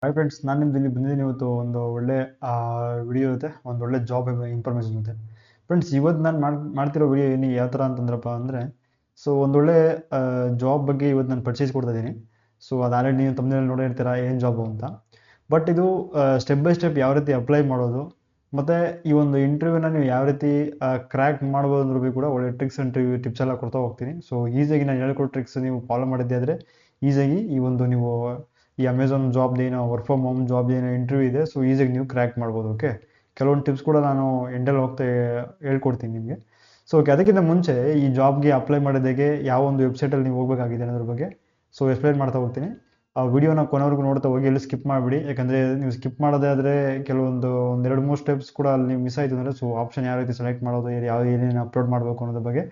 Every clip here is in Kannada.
ಹಾಯ್ ಫ್ರೆಂಡ್ಸ್, ನಾನು ನಿಮ್ದು ಇಲ್ಲಿ ಬಂದಿದ್ದೀನಿ. ಇವತ್ತು ಒಂದು ಒಳ್ಳೆ ವಿಡಿಯೋ ಇರುತ್ತೆ, ಒಂದು ಒಳ್ಳೆ ಜಾಬ್ ಇನ್ಫಾರ್ಮೇಷನ್ ಇರುತ್ತೆ. ಫ್ರೆಂಡ್ಸ್, ಇವತ್ತು ನಾನು ಮಾಡ್ತಿರೋ ವಿಡಿಯೋ ಏನು ಯಾವ ಥರ ಅಂತಂದ್ರಪ್ಪ ಅಂದರೆ, ಸೊ ಒಂದೊಳ್ಳೆ ಜಾಬ್ ಬಗ್ಗೆ ಇವತ್ತು ನಾನು ಪರ್ಚೇಸ್ ಕೊಡ್ತಾ ಇದ್ದೀನಿ. ಸೊ ಅದು ಆಲ್ರೆಡಿ ನೀವು ತಮ್ಮನೇಲಿ ನೋಡಿರ್ತೀರ ಏನು ಜಾಬು ಅಂತ. ಬಟ್ ಇದು ಸ್ಟೆಪ್ ಬೈ ಸ್ಟೆಪ್ ಯಾವ ರೀತಿ ಅಪ್ಲೈ ಮಾಡೋದು, ಮತ್ತು ಈ ಒಂದು ಇಂಟರ್ವ್ಯೂನ ನೀವು ಯಾವ ರೀತಿ ಕ್ರ್ಯಾಕ್ ಮಾಡ್ಬೋದು ಅಂದ್ರೂ ಕೂಡ ಒಳ್ಳೆ ಟ್ರಿಕ್ಸ್ ಆ್ಯಂಡ್ ಟಿಪ್ಸ್ ಎಲ್ಲ ಕೊಡ್ತಾ ಹೋಗ್ತೀನಿ. ಸೊ ಈಸಿಯಾಗಿ ನಾನು ಹೇಳ್ಕೊಡೋ ಟ್ರಿಕ್ಸ್ ನೀವು ಫಾಲೋ ಮಾಡಿದ್ದೆ ಆದರೆ ಈಸಿಯಾಗಿ ಈ ಒಂದು ನೀವು ಈ ಅಮೆಝಾನ್ ಜಾಬ್ದು ಏನೋ ವರ್ಕ್ ಫ್ರಮ್ ಹೋಮ್ ಜಾಬ್ದು ಏನೋ ಇಂಟರ್ವ್ಯೂ ಇದೆ, ಸೊ ಈಸಿಯಾಗಿ ನೀವು ಕ್ರ್ಯಾಕ್ ಮಾಡ್ಬೋದು. ಓಕೆ, ಕೆಲವೊಂದು ಟಿಪ್ಸ್ ಕೂಡ ನಾನು ಎಂಡಲ್ಲಿ ಹೋಗ್ತಾ ಹೇಳ್ಕೊಡ್ತೀನಿ ನಿಮಗೆ. ಸೊ ಓಕೆ, ಅದಕ್ಕಿಂತ ಮುಂಚೆ ಈ ಜಾಬ್ಗೆ ಅಪ್ಲೈ ಮಾಡೋದಕ್ಕೆ ಯಾವ ಒಂದು ವೆಬ್ಸೈಟಲ್ಲಿ ನೀವು ಹೋಗಬೇಕಾಗಿದೆ ಅನ್ನೋದ್ರ ಬಗ್ಗೆ ಸೊ ಎಕ್ಸ್ಪ್ಲೈನ್ ಮಾಡ್ತಾ ಹೋಗ್ತೀನಿ. ಆ ವಿಡಿಯೋನ ಕೊನೆವರೆಗೂ ನೋಡ್ತಾ ಹೋಗಿ, ಎಲ್ಲಿ ಸ್ಕಿಪ್ ಮಾಡಿಬಿಡಿ. ಯಾಕಂದರೆ ನೀವು ಸ್ಕಿಪ್ ಮಾಡೋದಾದರೆ ಕೆಲವೊಂದು ಒಂದೆರಡು ಮೂರು ಸ್ಟೆಪ್ಸ್ ಕೂಡ ಅಲ್ಲಿ ಮಿಸ್ ಆಯಿತು ಅಂದರೆ, ಸೊ ಆಪ್ಷನ್ ಯಾವ ರೀತಿ ಸೆಲೆಕ್ಟ್ ಮಾಡೋದು, ಯಾವ ಏನೇನು ಅಪ್ಲೋಡ್ ಮಾಡಬೇಕು ಅನ್ನೋದ್ರ ಬಗ್ಗೆ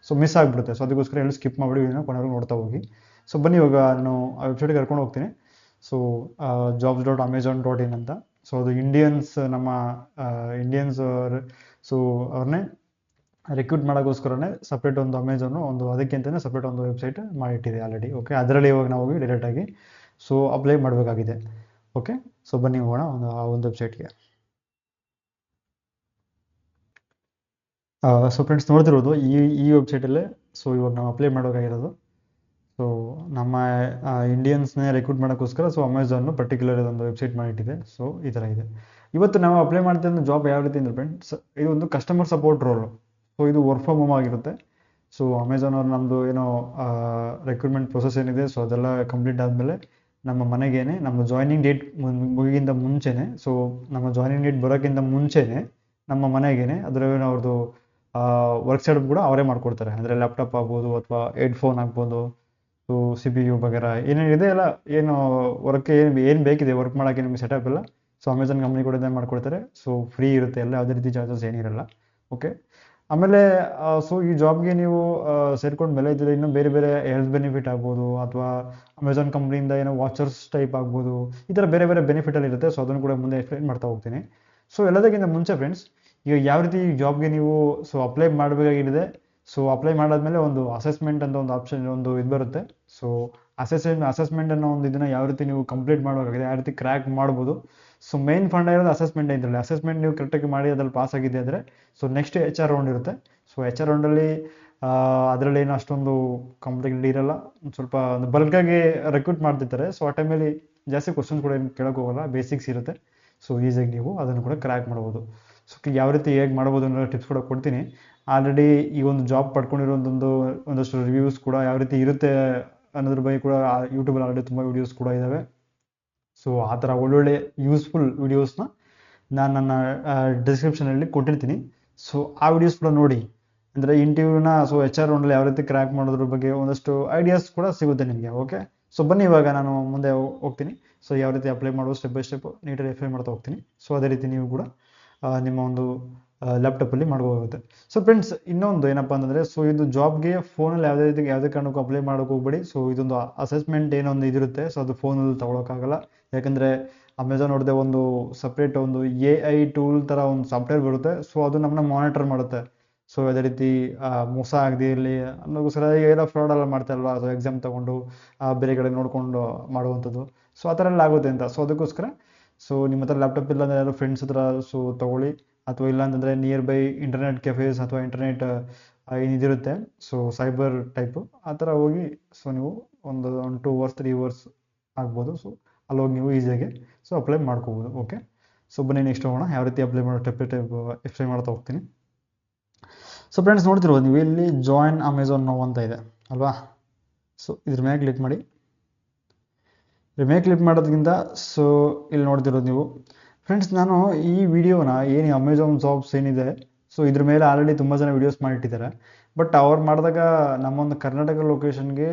ಸೊ ಮಿಸ್ ಆಗಿಬಿಡುತ್ತೆ. ಸೊ ಅದಕ್ಕೋಸ್ಕರ ಎಲ್ಲೂ ಸ್ಕಿಪ್ ಮಾಡಿಬಿಡಿ, ವಿಡಿಯೋನ ಕೊನೆವರೆಗೂ ನೋಡ್ತಾ ಹೋಗಿ. ಸೊ ಬನ್ನಿ, ಇವಾಗ ನಾನು ಆ ವೆಬ್ಸೈಟ್ಗೆ ಕರ್ಕೊಂಡು ಹೋಗ್ತೀನಿ. ಸೊ jobs.amazon.in ಅಂತ. ಸೊ ಅದು ಇಂಡಿಯನ್ಸ್, ನಮ್ಮ ಇಂಡಿಯನ್ಸ್, ಸೊ ಅವ್ರನ್ನೇ ರಿಕ್ರೂಟ್ ಮಾಡೋಕ್ಕೋಸ್ಕರನೇ ಸಪ್ರೇಟ್ ಒಂದು ಅಮೆಝಾನು ಒಂದು ಅದಕ್ಕೆ ಅಂತಲೇ ಸಪ್ರೇಟ್ ಒಂದು ವೆಬ್ಸೈಟ್ ಮಾಡಿಟ್ಟಿದೆ ಆಲ್ರೆಡಿ. ಓಕೆ, ಅದರಲ್ಲಿ ಇವಾಗ ನಾವು ಹೋಗಿ ಡೈರೆಕ್ಟಾಗಿ ಸೊ ಅಪ್ಲೈ ಮಾಡಬೇಕಾಗಿದೆ. ಓಕೆ, ಸೊ ಬನ್ನಿ ಹೋಗೋಣ ಆ ಒಂದು ವೆಬ್ಸೈಟ್ಗೆ. ಸೊ ಫ್ರೆಂಡ್ಸ್, ನೋಡ್ತಿರೋದು ಈ ವೆಬ್ಸೈಟಲ್ಲೇ ಸೊ ಇವಾಗ ನಾವು ಅಪ್ಲೈ ಮಾಡೋಕ್ಕಾಗಿರೋದು. ಸೊ ನಮ್ಮ ಇಂಡಿಯನ್ಸ್ನೇ ರೆಕ್ರೂಟ್ ಮಾಡೋಕ್ಕೋಸ್ಕರ ಸೊ ಅಮೆಝಾನು ಪರ್ಟಿಕ್ಯುಲರ್ ಒಂದು ವೆಬ್ಸೈಟ್ ಮಾಡಿಟ್ಟಿದೆ. ಸೊ ಈ ಥರ ಇದೆ. ಇವತ್ತು ನಾವು ಅಪ್ಲೈ ಮಾಡ್ತಿರೋ ಜಾಬ್ ಯಾವ ರೀತಿ ಅಂದರೆ ಫ್ರೆಂಡ್ಸ್, ಇದು ಒಂದು ಕಸ್ಟಮರ್ ಸಪೋರ್ಟ್ ರೋಲು. ಸೊ ಇದು ವರ್ಕ್ ಫ್ರಮ್ ಹೋಮ್ ಆಗಿರುತ್ತೆ. ಸೊ ಅಮೆಝಾನ್ ಅವ್ರು ನಮ್ಮದು ಏನೋ ರೆಕ್ರೂಟ್ಮೆಂಟ್ ಪ್ರೊಸೆಸ್ ಏನಿದೆ ಸೊ ಅದೆಲ್ಲ ಕಂಪ್ಲೀಟ್ ಆದಮೇಲೆ ನಮ್ಮ ಮನೆಗೇನೆ ನಮ್ಮ ಜಾಯ್ನಿಂಗ್ ಡೇಟ್ ಮುಗಿಗಿಂತ ಮುಂಚೆನೇ, ಸೊ ನಮ್ಮ ಜಾಯ್ನಿಂಗ್ ಡೇಟ್ ಬರೋಕ್ಕಿಂತ ಮುಂಚೆನೇ ನಮ್ಮ ಮನೆಗೇನೆ ಅದರ ಅವ್ರದ್ದು ವರ್ಕ್ ಸೆಟಪ್ ಕೂಡ ಅವರೇ ಮಾಡಿಕೊಡ್ತಾರೆ. ಅಂದರೆ ಲ್ಯಾಪ್ಟಾಪ್ ಆಗ್ಬೋದು ಅಥವಾ ಹೆಡ್ಫೋನ್ ಆಗ್ಬೋದು, ಸೊ CPU ವಗೇರಾ ಏನೇನಿದೆ ಎಲ್ಲ, ಏನು ವರ್ಕ್ ಏನು ಬೇಕಿದೆ ವರ್ಕ್ ಮಾಡೋಕ್ಕೆ ನಿಮಗೆ ಸೆಟಪ್ ಎಲ್ಲ ಸೊ ಅಮೆಝಾನ್ ಕಂಪ್ನಿ ಕೂಡ ಇದನ್ನು ಮಾಡ್ಕೊಡ್ತಾರೆ. ಸೊ ಫ್ರೀ ಇರುತ್ತೆ ಎಲ್ಲ, ಯಾವುದೇ ರೀತಿ ಚಾರ್ಜಸ್ ಏನಿರಲ್ಲ. ಓಕೆ, ಆಮೇಲೆ ಸೊ ಈ ಜಾಬ್ಗೆ ನೀವು ಸೇರ್ಕೊಂಡ್ಮೇಲೆ ಇದರ ಇನ್ನೂ ಬೇರೆ ಬೇರೆ ಹೆಲ್ತ್ ಬೆನಿಫಿಟ್ ಆಗ್ಬೋದು, ಅಥವಾ ಅಮೆಝಾನ್ ಕಂಪ್ನಿಯಿಂದ ಏನೋ ವಾಚರ್ಸ್ ಟೈಪ್ ಆಗ್ಬೋದು, ಈ ಥರ ಬೇರೆ ಬೇರೆ ಬೆನಿಫಿಟಲ್ಲಿ ಇರುತ್ತೆ. ಸೊ ಅದನ್ನು ಕೂಡ ಮುಂದೆ ಎಕ್ಸ್ಪ್ಲೈನ್ ಮಾಡ್ತಾ ಹೋಗ್ತೀನಿ. ಸೊ ಎಲ್ಲದಕ್ಕಿಂತ ಮುಂಚೆ ಫ್ರೆಂಡ್ಸ್, ಈಗ ಯಾವ ರೀತಿ ಈ ಜಾಬ್ಗೆ ನೀವು ಸೊ ಅಪ್ಲೈ ಮಾಡಬೇಕಾಗಿದೆ. ಸೊ ಅಪ್ಲೈ ಮಾಡಾದ್ಮೇಲೆ ಒಂದು ಅಸೆಸ್ಮೆಂಟ್ ಅಂತ ಒಂದು ಆಪ್ಷನ್ ಒಂದು ಇದು ಬರುತ್ತೆ. ಸೊ ಅಸೆಸ್ಮೆಂಟ್ ಅನ್ನೋ ಒಂದು ಇದನ್ನು ಯಾವ ರೀತಿ ನೀವು ಕಂಪ್ಲೀಟ್ ಮಾಡಬೇಕಾಗಿದೆ, ಯಾವ ರೀತಿ ಕ್ರ್ಯಾಕ್ ಮಾಡ್ಬೋದು. ಸೊ ಮೇನ್ ಫಂಡ್ ಇರೋದು ಅಸೆಸ್ಮೆಂಟ್ ಐತಲ್ಲ, ಅಸೆಸ್ಮೆಂಟ್ ನೀವು ಕರೆಕ್ಟಾಗಿ ಮಾಡಿ ಅದ್ರಲ್ಲಿ ಪಾಸ್ ಆಗಿದೆ ಅಂದರೆ ಸೊ ನೆಕ್ಸ್ಟ್ HR ರೌಂಡ್ ಇರುತ್ತೆ. ಸೊ HR ರೌಂಡಲ್ಲಿ ಅದರಲ್ಲಿ ಏನು ಅಷ್ಟೊಂದು ಕಾಂಪ್ಲಿಕೇಟೆಡ್ ಇರಲ್ಲ, ಒಂದು ಸ್ವಲ್ಪ ಒಂದು ಬಲ್ಕಾಗಿ ರೆಕ್ರೂಟ್ ಮಾಡ್ತಿರ್ತಾರೆ. ಸೊ ಆ ಟೈಮಲ್ಲಿ ಜಾಸ್ತಿ ಕ್ವಶನ್ಸ್ ಕೂಡ ಏನು ಕೇಳೋಕೆ ಹೋಗಲ್ಲ, ಬೇಸಿಕ್ಸ್ ಇರುತ್ತೆ. ಸೊ ಈಸಿಯಾಗಿ ನೀವು ಅದನ್ನು ಕೂಡ ಕ್ರ್ಯಾಕ್ ಮಾಡ್ಬೋದು. ಸೊ ಯಾವ ರೀತಿ ಹೇಗೆ ಮಾಡ್ಬೋದು ಅನ್ನೋ ಟಿಪ್ಸ್ ಕೂಡ ಕೊಡ್ತೀನಿ. ಆಲ್ರೆಡಿ ಈ ಒಂದು ಜಾಬ್ ಪಡ್ಕೊಂಡಿರೋದೊಂದು ಒಂದಷ್ಟು ರಿವ್ಯೂಸ್ ಕೂಡ ಯಾವ ರೀತಿ ಇರುತ್ತೆ ಅನ್ನೋದ್ರ ಬಗ್ಗೆ ಕೂಡ ಯೂಟ್ಯೂಬಲ್ಲಿ ಆಲ್ರೆಡಿ ತುಂಬ ವೀಡಿಯೋಸ್ ಕೂಡ ಇದ್ದಾವೆ. ಸೊ ಆ ಥರ ಒಳ್ಳೊಳ್ಳೆ ಯೂಸ್ಫುಲ್ ವೀಡಿಯೋಸ್ನ ನಾನು ನನ್ನ ಡಿಸ್ಕ್ರಿಪ್ಷನಲ್ಲಿ ಕೊಟ್ಟಿರ್ತೀನಿ. ಸೊ ಆ ವಿಡಿಯೋಸ್ ಕೂಡ ನೋಡಿ. ಅಂದರೆ ಇಂಟರ್ವ್ಯೂನ ಸೊ HR ರೌಂಡಲ್ಲಿ ಯಾವ ರೀತಿ ಕ್ರ್ಯಾಕ್ ಮಾಡೋದ್ರ ಬಗ್ಗೆ ಒಂದಷ್ಟು ಐಡಿಯಾಸ್ ಕೂಡ ಸಿಗುತ್ತೆ ನಿಮಗೆ. ಓಕೆ, ಸೊ ಬನ್ನಿ ಇವಾಗ ನಾನು ಮುಂದೆ ಹೋಗ್ತೀನಿ. ಸೊ ಯಾವ ರೀತಿ ಅಪ್ಲೈ ಮಾಡೋದು ಸ್ಟೆಪ್ ಬೈ ಸ್ಟೆಪ್ ನೀಟಾಗಿ ಎಕ್ಸ್ಪ್ಲೈನ್ ಮಾಡ್ತಾ ಹೋಗ್ತೀನಿ. ಸೊ ಅದೇ ರೀತಿ ನೀವು ಕೂಡ ನಿಮ್ಮ ಒಂದು ಲ್ಯಾಪ್ಟಾಪಲ್ಲಿ ಮಾಡ್ಬೋದಾಗುತ್ತೆ. ಸೊ ಫ್ರೆಂಡ್ಸ್, ಇನ್ನೊಂದು ಏನಪ್ಪ ಅಂತಂದರೆ, ಸೊ ಇದು ಜಾಬ್ಗೆ ಫೋನಲ್ಲಿ ಯಾವುದೇ ಕಾರಣಕ್ಕೂ ಅಪ್ಲೈ ಮಾಡೋಕೆ ಹೋಗ್ಬೇಡಿ. ಸೊ ಇದೊಂದು ಅಸೆಸ್ಮೆಂಟ್ ಏನೊಂದು ಇದಿರುತ್ತೆ, ಸೊ ಅದು ಫೋನಲ್ಲಿ ತೊಗೊಳಕ್ಕಾಗಲ್ಲ. ಯಾಕಂದರೆ ಅಮೆಝಾನ್ ಅವ್ರದ್ದೇ ಒಂದು ಸಪ್ರೇಟ್ ಒಂದು AI ಟೂಲ್ ಥರ ಒಂದು ಸಾಫ್ಟ್ವೇರ್ ಬರುತ್ತೆ. ಸೊ ಅದು ನಮ್ಮನ್ನ ಮಾನಿಟರ್ ಮಾಡುತ್ತೆ. ಸೊ ಅದೇ ರೀತಿ ಮೋಸ ಆಗದೆ ಇರಲಿ ಅನ್ನೋಕ್ಕೋಸ್ಕರ ಏನೋ ಫ್ರಾಡ್ ಎಲ್ಲ ಮಾಡ್ತಾರಲ್ವ, ಅದು ಎಕ್ಸಾಮ್ ತೊಗೊಂಡು ಬೇರೆ ಕಡೆ ನೋಡಿಕೊಂಡು ಮಾಡುವಂಥದ್ದು. ಸೊ ಆ ಥರ ಎಲ್ಲ ಆಗುತ್ತೆ ಅಂತ. ಸೊ ಅದಕ್ಕೋಸ್ಕರ ಸೊ ನಿಮ್ಮ ಹತ್ರ ಲ್ಯಾಪ್ಟಾಪ್ ಇಲ್ಲ ಅಂದರೆ ಯಾರೋ ಫ್ರೆಂಡ್ಸ್ ಹತ್ರ ಸೊ ತೊಗೊಳ್ಳಿ, ಅಥವಾ ಇಲ್ಲ ಅಂತಂದರೆ ನಿಯರ್ ಬೈ ಇಂಟರ್ನೆಟ್ ಕೆಫೇಸ್ ಅಥವಾ ಇಂಟರ್ನೆಟ್ ಏನಿದಿರುತ್ತೆ ಸೊ ಸೈಬರ್ ಟೈಪು, ಆ ಥರ ಹೋಗಿ ಸೊ ನೀವು ಒಂದು 2 ಅವರ್ಸ್ 3 ಅವರ್ಸ್ ಆಗ್ಬೋದು. ಸೊ ಅಲ್ಲಿ ಹೋಗಿ ನೀವು ಈಸಿಯಾಗಿ ಸೊ ಅಪ್ಲೈ ಮಾಡ್ಕೋಬೋದು. ಓಕೆ, ಸೊ ಬನ್ನಿ ನೆಕ್ಸ್ಟ್ ಹೋಗೋಣ. ಯಾವ ರೀತಿ ಅಪ್ಲೈ ಮಾಡೋ ಸ್ಟೆಪ್ ಎಕ್ಸ್ಪ್ಲೈನ್ ಮಾಡ್ತಾ ಹೋಗ್ತೀನಿ. ಸೊ ಫ್ರೆಂಡ್ಸ್, ನೋಡ್ತಿರ್ಬೋದು ನೀವು ಇಲ್ಲಿ ಜಾಯಿನ್ ಅಮೆಝಾನ್ ನೌ ಅಂತ ಇದೆ ಅಲ್ವಾ. ಸೊ ಇದ್ರ ಮೇಲೆ ಕ್ಲಿಕ್ ಮಾಡಿ. ಇದ್ರ ಮೇಲೆ ಕ್ಲಿಕ್ ಮಾಡೋದ್ರಿಂದ ಸೊ ಇಲ್ಲಿ ನೋಡ್ತಿರೋದು ನೀವು ಫ್ರೆಂಡ್ಸ್, ನಾನು ಈ ವಿಡಿಯೋನ ಏನು ಅಮೆಝಾನ್ ಜಾಬ್ಸ್ ಏನಿದೆ ಸೊ ಇದ್ರ ಮೇಲೆ ಆಲ್ರೆಡಿ ತುಂಬ ಜನ ವೀಡಿಯೋಸ್ ಮಾಡಿಟ್ಟಿದ್ದಾರೆ. ಬಟ್ ಅವ್ರು ಮಾಡಿದಾಗ ನಮ್ಮೊಂದು ಕರ್ನಾಟಕ ಲೊಕೇಶನ್ಗೆ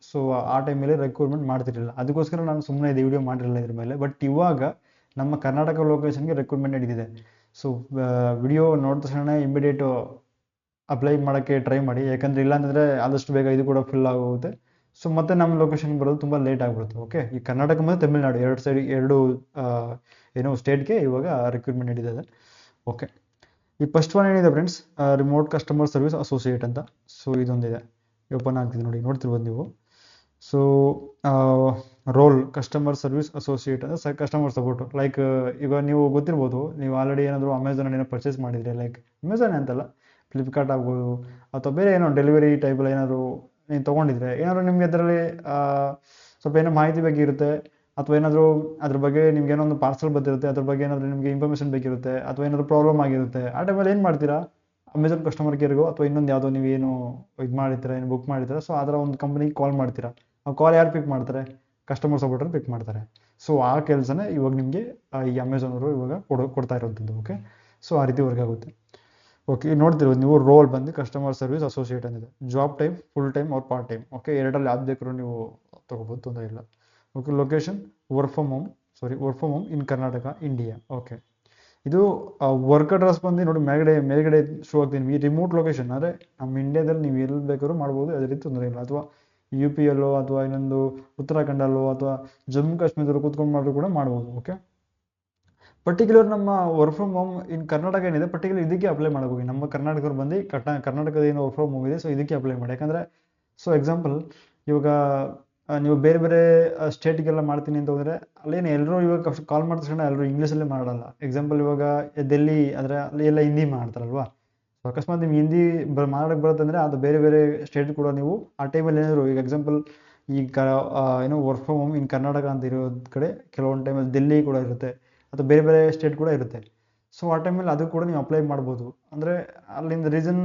ಸೊ ಆ ಟೈಮಲ್ಲಿ ರೆಕ್ರೂಟ್ಮೆಂಟ್ ಮಾಡ್ತಿರಲಿಲ್ಲ. ಅದಕ್ಕೋಸ್ಕರ ನಾನು ಸುಮ್ಮನೆ ಇದು ವಿಡಿಯೋ ಮಾಡಿರಲಿಲ್ಲ ಇದ್ರ ಮೇಲೆ. ಬಟ್ ಇವಾಗ ನಮ್ಮ ಕರ್ನಾಟಕ ಲೊಕೇಶನ್ಗೆ ರೆಕ್ರೂಟ್ಮೆಂಟ್ ನಡೀತಿದೆ. ಸೊ ವಿಡಿಯೋ ನೋಡಿದ ತಕ್ಷಣ ಇಮಿಡಿಯೇಟು ಅಪ್ಲೈ ಮಾಡೋಕ್ಕೆ ಟ್ರೈ ಮಾಡಿ. ಯಾಕಂದರೆ ಇಲ್ಲಾಂತಂದರೆ ಆದಷ್ಟು ಬೇಗ ಇದು ಕೂಡ ಫಿಲ್ ಆಗೋಗುತ್ತೆ. ಸೊ ಮತ್ತೆ ನಮ್ಮ ಲೊಕೇಶನ್ಗೆ ಬರೋದು ತುಂಬ ಲೇಟ್ ಆಗಿಬಿಡುತ್ತೆ. ಓಕೆ, ಈ ಕರ್ನಾಟಕ ಮತ್ತು ತಮಿಳ್ನಾಡು ಎರಡು ಏನೋ ಸ್ಟೇಟ್ಗೆ ಇವಾಗ ರಿಕ್ರೂಟ್ಮೆಂಟ್ ನಡೀತಿದೆ. ಓಕೆ, ಈ ಫಸ್ಟ್ ಒನ್ ಏನಿದೆ friends, remote customer service associate ಅಂತ. ಸೊ ಇದೊಂದಿದೆ, ಓಪನ್ ಆಗ್ತಿದೆ ನೋಡಿ, ನೋಡ್ತಿರ್ಬೋದು ನೀವು. So role customer service associate ಅಂದರೆ ಕಸ್ಟಮರ್ ಸಪೋರ್ಟ್. ಲೈಕ್ ಈಗ ನೀವು ಗೊತ್ತಿರ್ಬೋದು, ನೀವು ಆಲ್ರೆಡಿ ಏನಾದರೂ ಅಮೆಝಾನ್ ಏನೋ ಪರ್ಚೇಸ್ ಮಾಡಿದರೆ, ಲೈಕ್ ಅಮೆಝಾನ್ ಅಂತಲ್ಲ, ಫ್ಲಿಪ್ಕಾರ್ಟ್ ಆಗ್ಬೋದು ಅಥವಾ ಬೇರೆ ಏನೋ ಡೆಲಿವರಿ ಟೈಪಲ್ಲಿ ಏನಾದರೂ ನೀವು ತೊಗೊಂಡಿದ್ರೆ, ಏನಾದರೂ ನಿಮಗೆ ಅದರಲ್ಲಿ ಸ್ವಲ್ಪ ಏನೋ ಮಾಹಿತಿ ಬೇಕಿರುತ್ತೆ, ಅಥವಾ ಏನಾದರೂ ಅದ್ರ ಬಗ್ಗೆ ನಿಮ್ಗೆ ಏನೋ ಒಂದು ಪಾರ್ಸಲ್ ಬಂದಿರುತ್ತೆ, ಅದ್ರ ಬಗ್ಗೆ ಏನಾದರೂ ನಿಮಗೆ ಇನ್ಫಾರ್ಮೇಷನ್ ಬೇಕಿರುತ್ತೆ, ಅಥವಾ ಏನಾದರೂ ಪ್ರಾಬ್ಲಮ್ ಆಗಿರುತ್ತೆ, ಆ ಟೈಮಲ್ಲಿ ಏನು ಮಾಡ್ತೀರಾ, ಅಮೆಝಾನ್ ಕಸ್ಟಮರ್ ಕೇರ್ಗೋ ಅಥವಾ ಇನ್ನೊಂದು ಯಾವುದೋ ನೀವು ಏನು ಇದು ಮಾಡಿರ್ತೀರ, ಏನು ಬುಕ್ ಮಾಡಿರ್ತೀರ, ಸೊ ಅದರ ಒಂದು ಕಂಪ್ನಿಗೆ ಕಾಲ್ ಮಾಡ್ತೀರಾ. ಆ ಕಾಲ್ ಯಾರು ಪಿಕ್ ಮಾಡ್ತಾರೆ? ಕಸ್ಟಮರ್ ಸಪೋರ್ಟರ್ ಪಿಕ್ ಮಾಡ್ತಾರೆ. ಸೊ ಆ ಕೆಲಸನೇ ಇವಾಗ ನಿಮಗೆ ಈ ಅಮೆಝಾನ್ ಅವರು ಇವಾಗ ಕೊಡ್ತಾ ಇರೋಂಥದ್ದು. ಓಕೆ, ಸೊ ಆ ರೀತಿ ವರ್ಕ್ ಆಗುತ್ತೆ. ಓಕೆ, ನೋಡ್ತಿರೋದು ನೀವು ರೋಲ್ ಬಂದು ಕಸ್ಟಮರ್ ಸರ್ವಿಸ್ ಅಸೋಸಿಯೇಟ್ ಅಂದಿದೆ. Job type full time or part time. Okay, ಎರಡರಲ್ಲಿ ಯಾವ್ದು ಬೇಕಾದ್ರೂ ನೀವು ತೊಗೋಬೋದು, ತೊಂದರೆ ಇಲ್ಲ. Okay, location work from home in Karnataka, India. Okay, ಇದು ವರ್ಕ್ ಅಡ್ರೆಸ್ ಬಂದು ನೋಡಿ ಮೇಲ್ಗಡೆ ಶೋ ಆಗ್ತೀನಿ. ಈ ರಿಮೋಟ್ ಲೊಕೇಶನ್ ಅಂದರೆ ನಮ್ಮ ಇಂಡಿಯಾದಲ್ಲಿ ನೀವು ಎಲ್ಲಿ ಬೇಕಾದ್ರೂ ಮಾಡ್ಬೋದು, ಅದೇ ರೀತಿ ತೊಂದರೆ ಇಲ್ಲ. ಅಥವಾ UP-ಯಲ್ಲೋ ಅಥವಾ ಇನ್ನೊಂದು ಉತ್ತರಾಖಂಡಲ್ಲೋ ಅಥವಾ ಜಮ್ಮು ಕಾಶ್ಮೀರದಲ್ಲೋ ಕೂತ್ಕೊಂಡು ಮಾಡಿದ್ರು ಕೂಡ ಮಾಡ್ಬೋದು. ಓಕೆ, ಪರ್ಟಿಕ್ಯುಲರ್ ನಮ್ಮ work from home in Karnataka ಏನಿದೆ, ಪರ್ಟಿಕ್ಯುಲರ್ ಇದಕ್ಕೆ ಅಪ್ಲೈ ಮಾಡಬೇಕು. ನಮ್ಮ ಕರ್ನಾಟಕದವ್ರು ಬಂದು ಕರ್ನಾಟಕದ ಏನು ವರ್ಕ್ ಫ್ರಮ್ ಹೋಮ್ ಇದೆ, ಸೊ ಇದಕ್ಕೆ ಅಪ್ಲೈ ಮಾಡಿ. ಯಾಕಂದರೆ ಸೊ ಎಕ್ಸಾಂಪಲ್ ಇವಾಗ ನೀವು ಬೇರೆ ಬೇರೆ ಸ್ಟೇಟಿಗೆಲ್ಲ ಮಾಡ್ತೀನಿ ಅಂತ ಹೋದರೆ, ಅಲ್ಲೇನು ಎಲ್ಲರೂ ಇವಾಗ ಕಾಲ್ ಮಾಡಿದ ತಕ್ಷಣ ಎಲ್ಲರೂ ಇಂಗ್ಲೀಷಲ್ಲೇ ಮಾಡಲ್ಲ. ಎಕ್ಸಾಂಪಲ್ ಇವಾಗ ಡೆಲ್ಲಿ ಅಂದರೆ ಅಲ್ಲಿ ಎಲ್ಲ ಹಿಂದಿ ಮಾಡ್ತಾರಲ್ವಾ. ಸೊ ಅಕಸ್ಮಾತ್ ನಿಮ್ಗೆ ಹಿಂದಿ ಮಾಡೋಕ್ಕೆ ಬರುತ್ತಂದರೆ ಅದು ಬೇರೆ ಬೇರೆ ಸ್ಟೇಟ್ ಕೂಡ ನೀವು ಆ ಟೈಮಲ್ಲಿ ಏನಾದರೂ ಈಗ ಎಕ್ಸಾಂಪಲ್ ಈಗ ಏನೋ work from home in Karnataka ಅಂತ ಇರೋದ್ ಕಡೆ ಕೆಲವೊಂದು ಟೈಮಲ್ಲಿ ಡೆಲ್ಲಿ ಕೂಡ ಇರುತ್ತೆ, ಅಥವಾ ಬೇರೆ ಬೇರೆ ಸ್ಟೇಟ್ ಕೂಡ ಇರುತ್ತೆ. ಸೊ ಆ ಟೈಮಲ್ಲಿ ಅದು ಕೂಡ ನೀವು ಅಪ್ಲೈ ಮಾಡ್ಬೋದು. ಅಂದರೆ ಅಲ್ಲಿಂದ ರೀಸನ್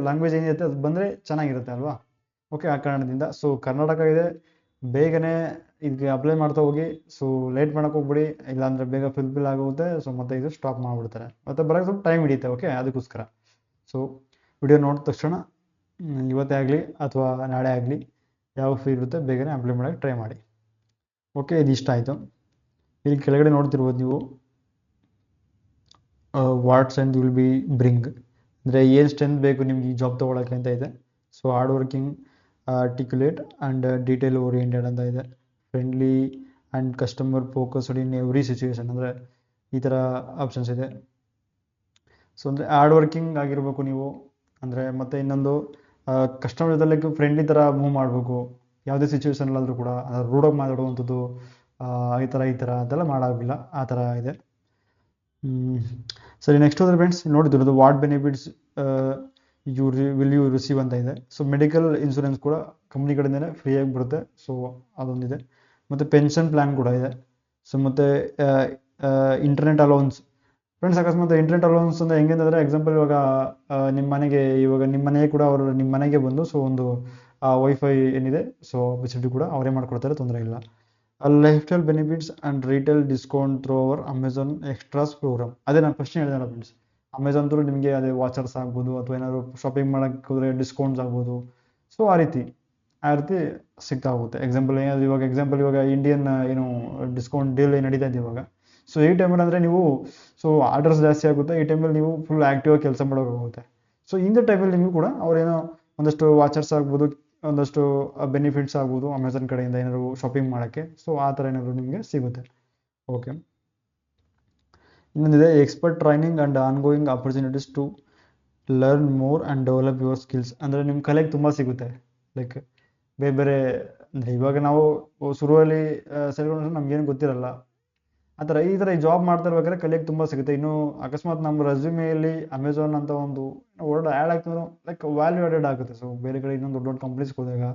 ಲ್ಯಾಂಗ್ವೇಜ್ ಏನಿರುತ್ತೆ ಅದು ಬಂದರೆ ಚೆನ್ನಾಗಿರುತ್ತೆ ಅಲ್ವಾ. ಓಕೆ, ಆ ಕಾರಣದಿಂದ ಸೊ ಕರ್ನಾಟಕ ಇದೆ, ಬೇಗನೆ ಇದಕ್ಕೆ ಅಪ್ಲೈ ಮಾಡ್ತಾ ಹೋಗಿ. ಸೊ ಲೇಟ್ ಮಾಡೋಕೆ ಹೋಗ್ಬಿಡಿ, ಇಲ್ಲಾಂದರೆ ಬೇಗ ಫಿಲ್ ಆಗುತ್ತೆ. ಸೊ ಮತ್ತೆ ಇದು ಸ್ಟಾಪ್ ಮಾಡಿಬಿಡ್ತಾರೆ, ಮತ್ತೆ ಬರೋಕ್ಕೆ ಸ್ವಲ್ಪ ಟೈಮ್ ಹಿಡಿಯುತ್ತೆ. ಓಕೆ, ಅದಕ್ಕೋಸ್ಕರ ಸೊ ವಿಡಿಯೋ ನೋಡಿದ ತಕ್ಷಣ ಇವತ್ತೇ ಆಗಲಿ ಅಥವಾ ನಾಳೆ ಆಗಲಿ ಯಾವ ಫ್ರೀ ಇರುತ್ತೆ ಬೇಗನೆ ಅಪ್ಲೈ ಮಾಡೋಕ್ಕೆ ಟ್ರೈ ಮಾಡಿ. ಓಕೆ, ಇದು ಇಷ್ಟ ಆಯಿತು. ಇಲ್ಲಿ ಕೆಳಗಡೆ ನೋಡ್ತಿರ್ಬೋದು ನೀವು what's and will be bring ಅಂದರೆ ಏನು ಸ್ಟ್ರೆಂತ್ ಬೇಕು ನಿಮ್ಗೆ ಈ ಜಾಬ್ ತೊಗೊಳಕ್ಕೆ ಅಂತ ಇದೆ. So hard working, articulate and detail oriented ಅಂತ ಇದೆ. Friendly and customer focused in every situation ಅಂದರೆ ಈ ಥರ ಆಪ್ಷನ್ಸ್ ಇದೆ. ಸೊ ಅಂದರೆ ಹಾರ್ಡ್ ವರ್ಕಿಂಗ್ ಆಗಿರಬೇಕು ನೀವು, ಅಂದರೆ ಮತ್ತು ಇನ್ನೊಂದು ಕಸ್ಟಮರ್ ಜೊತೆ ಫ್ರೆಂಡ್ಲಿ ಥರ ಮೂವ್ ಮಾಡಬೇಕು. ಯಾವುದೇ ಸಿಚುವೇಶನಲ್ಲಾದರೂ ಕೂಡ ರೂಡಾಗಿ ಮಾತಾಡುವಂಥದ್ದು, ಈ ಥರ ಅದೆಲ್ಲ ಮಾಡೋಂಗಿಲ್ಲ, ಆ ಥರ ಇದೆ. ಸರಿ, ನೆಕ್ಸ್ಟ್ ಹೋದರೆ ಫ್ರೆಂಡ್ಸ್ ನೋಡಿದ್ರು what benefits will you receive ಅಂತ ಇದೆ. ಸೊ ಮೆಡಿಕಲ್ ಇನ್ಶೂರೆನ್ಸ್ ಕೂಡ ಕಂಪ್ನಿ ಕಡೆಯಿಂದನೇ ಫ್ರೀಯಾಗಿ ಬರುತ್ತೆ. ಸೊ ಅದೊಂದಿದೆ. ಮತ್ತು ಪೆನ್ಷನ್ ಪ್ಲ್ಯಾನ್ ಕೂಡ ಇದೆ. ಸೊ ಮತ್ತು ಇಂಟರ್ನೆಟ್ ಅಲೌನ್ಸ್. ಫ್ರೆಂಡ್ಸ್, ಅಕಸ್ಮಾತ್ ಇಂಟರ್ನೆಟ್ ಅಲೌನ್ಸ್ ಅಂದರೆ ಹೆಂಗೆ ಅಂತಂದರೆ, ಎಕ್ಸಾಂಪಲ್ ಇವಾಗ ನಿಮ್ಮ ಮನೆಗೆ ಕೂಡ ಅವರು ನಿಮ್ಮ ಮನೆಗೆ ಬಂದು ಸೊ ಒಂದು ವೈಫೈ ಏನಿದೆ ಸೊ ಫೆಸಿಲಿಟಿ ಕೂಡ ಅವರೇ ಮಾಡ್ಕೊಡ್ತಾರೆ, ತೊಂದರೆ ಇಲ್ಲ. Lifestyle benefits and retail discount through our Amazon extras program. ಅದೇ ನಾನು ಫಸ್ಟ್ ಹೇಳಿದೆ ಫ್ರೆಂಡ್ಸ್, ಅಮೆಝಾನ್ ಥ್ರೂ ನಿಮಗೆ ಅದೇ ವಾಚರ್ಸ್ ಆಗ್ಬೋದು ಅಥವಾ ಏನಾದರೂ ಶಾಪಿಂಗ್ ಮಾಡೋಕ್ಕೆ ಹೋದರೆ ಡಿಸ್ಕೌಂಟ್ಸ್ ಆಗ್ಬೋದು. ಸೊ ಆ ರೀತಿ ಸಿಗ್ತಾ ಹೋಗುತ್ತೆ. ಎಕ್ಸಾಂಪಲ್ ಇವಾಗ ಇಂಡಿಯನ್ ಏನು ಡಿಸ್ಕೌಂಟ್ ಡೀಲ್ ನಡೀತಾ ಇದೆ ಇವಾಗ. ಸೊ ಈ ಟೈಮಲ್ಲಿ ಅಂದರೆ ನೀವು ಸೊ ಆರ್ಡರ್ಸ್ ಜಾಸ್ತಿ ಆಗುತ್ತೆ, ಈ ಟೈಮಲ್ಲಿ ನೀವು ಫುಲ್ ಆ್ಯಕ್ಟಿವ್ ಆಗಿ ಕೆಲಸ ಮಾಡೋಕ್ಕಾಗುತ್ತೆ. ಸೊ ಇಂಥ ಟೈಮಲ್ಲಿ ನಿಮಗೂ ಕೂಡ ಅವರೇನೋ ಒಂದಷ್ಟು ವಾಚರ್ಸ್ ಆಗ್ಬೋದು, ಒಂದಷ್ಟು ಬೆನಿಫಿಟ್ಸ್ ಆಗ್ಬೋದು ಅಮೆಝಾನ್ ಕಡೆಯಿಂದ ಏನಾದರೂ ಶಾಪಿಂಗ್ ಮಾಡೋಕ್ಕೆ. ಸೊ ಆ ಥರ ಏನಾದರೂ ನಿಮಗೆ ಸಿಗುತ್ತೆ. ಓಕೆ, ಇನ್ನೊಂದಿದೆ expert training and ongoing opportunities to learn more and develop your skills. ಅಂದರೆ ನಿಮ್ಮ ಕಲೆಗೆ ತುಂಬ ಸಿಗುತ್ತೆ. ಲೈಕ್ ಬೇರೆ ಬೇರೆ ಅಂದರೆ ಇವಾಗ ನಾವು ಶುರುವಲ್ಲಿ ಸೇರ್ಕೊಂಡ್ರೆ ನಮಗೇನು ಗೊತ್ತಿರಲ್ಲ, ಈ ಥರ ಈ ಜಾಬ್ ಮಾಡ್ತಾ ಇರ್ಬೇಕಾದ್ರೆ ಕಲಿಯೋಕ್ಕೆ ತುಂಬ ಸಿಗುತ್ತೆ. ಇನ್ನು ಅಕಸ್ಮಾತ್ ನಮ್ಮ ರೆಸ್ಯೂಮೆಯಲ್ಲಿ ಅಮೆಝಾನ್ ಅಂತ ಒಂದು ವರ್ಡ್ ಆ್ಯಡ್ ಆಗ್ತದೆ, ಲೈಕ್ ವ್ಯಾಲ್ಯೂ ಆ್ಯಡೆಡ್ ಆಗುತ್ತೆ. ಸೊ ಬೇರೆ ಕಡೆ ಇನ್ನೊಂದು ದೊಡ್ಡ ದೊಡ್ಡ ಕಂಪ್ನೀಸ್ಗೆ ಹೋದಾಗ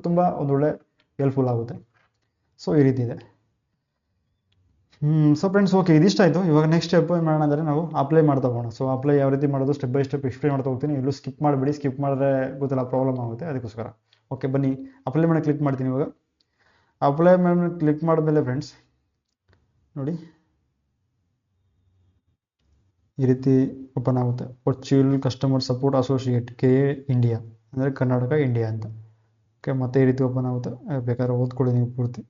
ತುಂಬ ಒಂದೊಳ್ಳೆ ಹೆಲ್ಪ್ಫುಲ್ ಆಗುತ್ತೆ. ಸೊ ಈ ರೀತಿ ಇದೆ. ಸೊ ಫ್ರೆಂಡ್ಸ್, ಓಕೆ, ಇದಿಷ್ಟ ಆಯಿತು. ಇವಾಗ ನೆಕ್ಸ್ಟ್ ಸ್ಟೆಪ್ ಏನು ಮಾಡೋಣ ಅಂದರೆ ನಾವು ಅಪ್ಲೈ ಮಾಡ್ತಾ ಹೋಗೋಣ. ಸೊ ಅಪ್ಲೈ ಯಾವ ರೀತಿ ಮಾಡೋದು ಸ್ಟೆಪ್ ಬೈ ಸ್ಟೆಪ್ ಎಕ್ಸ್ಪ್ಲೇನ್ ಮಾಡ್ತಾ ಹೋಗ್ತೀನಿ. ಎಲ್ಲೂ ಸ್ಕಿಪ್ ಮಾಡಿಬಿಡಿ, ಸ್ಕಿಪ್ ಮಾಡಿದ್ರೆ ಗೊತ್ತಿಲ್ಲ ಪ್ರಾಬ್ಲಮ್ ಆಗುತ್ತೆ, ಅದಕ್ಕೋಸ್ಕರ. ಓಕೆ, ಬನ್ನಿ ಅಪ್ಲೈ ಮಾಡಿ ಕ್ಲಿಕ್ ಮಾಡ್ತೀನಿ. ಇವಾಗ ಅಪ್ಲೈ ಮಾಡಿ ಕ್ಲಿಕ್ ಮಾಡಿದ್ಮೇಲೆ ಫ್ರೆಂಡ್ಸ್ ನೋಡಿ ಈ ರೀತಿ ಓಪನ್ ಆಗುತ್ತೆ. Virtual customer support associate KA India ಅಂದರೆ ಕರ್ನಾಟಕ ಇಂಡಿಯಾ ಅಂತ. ಓಕೆ, ಮತ್ತೆ ಈ ರೀತಿ ಓಪನ್ ಆಗುತ್ತೆ. ಬೇಕಾದ್ರೆ ಓದ್ಕೊಳ್ಳಿ ನೀವು ಪೂರ್ತಿ.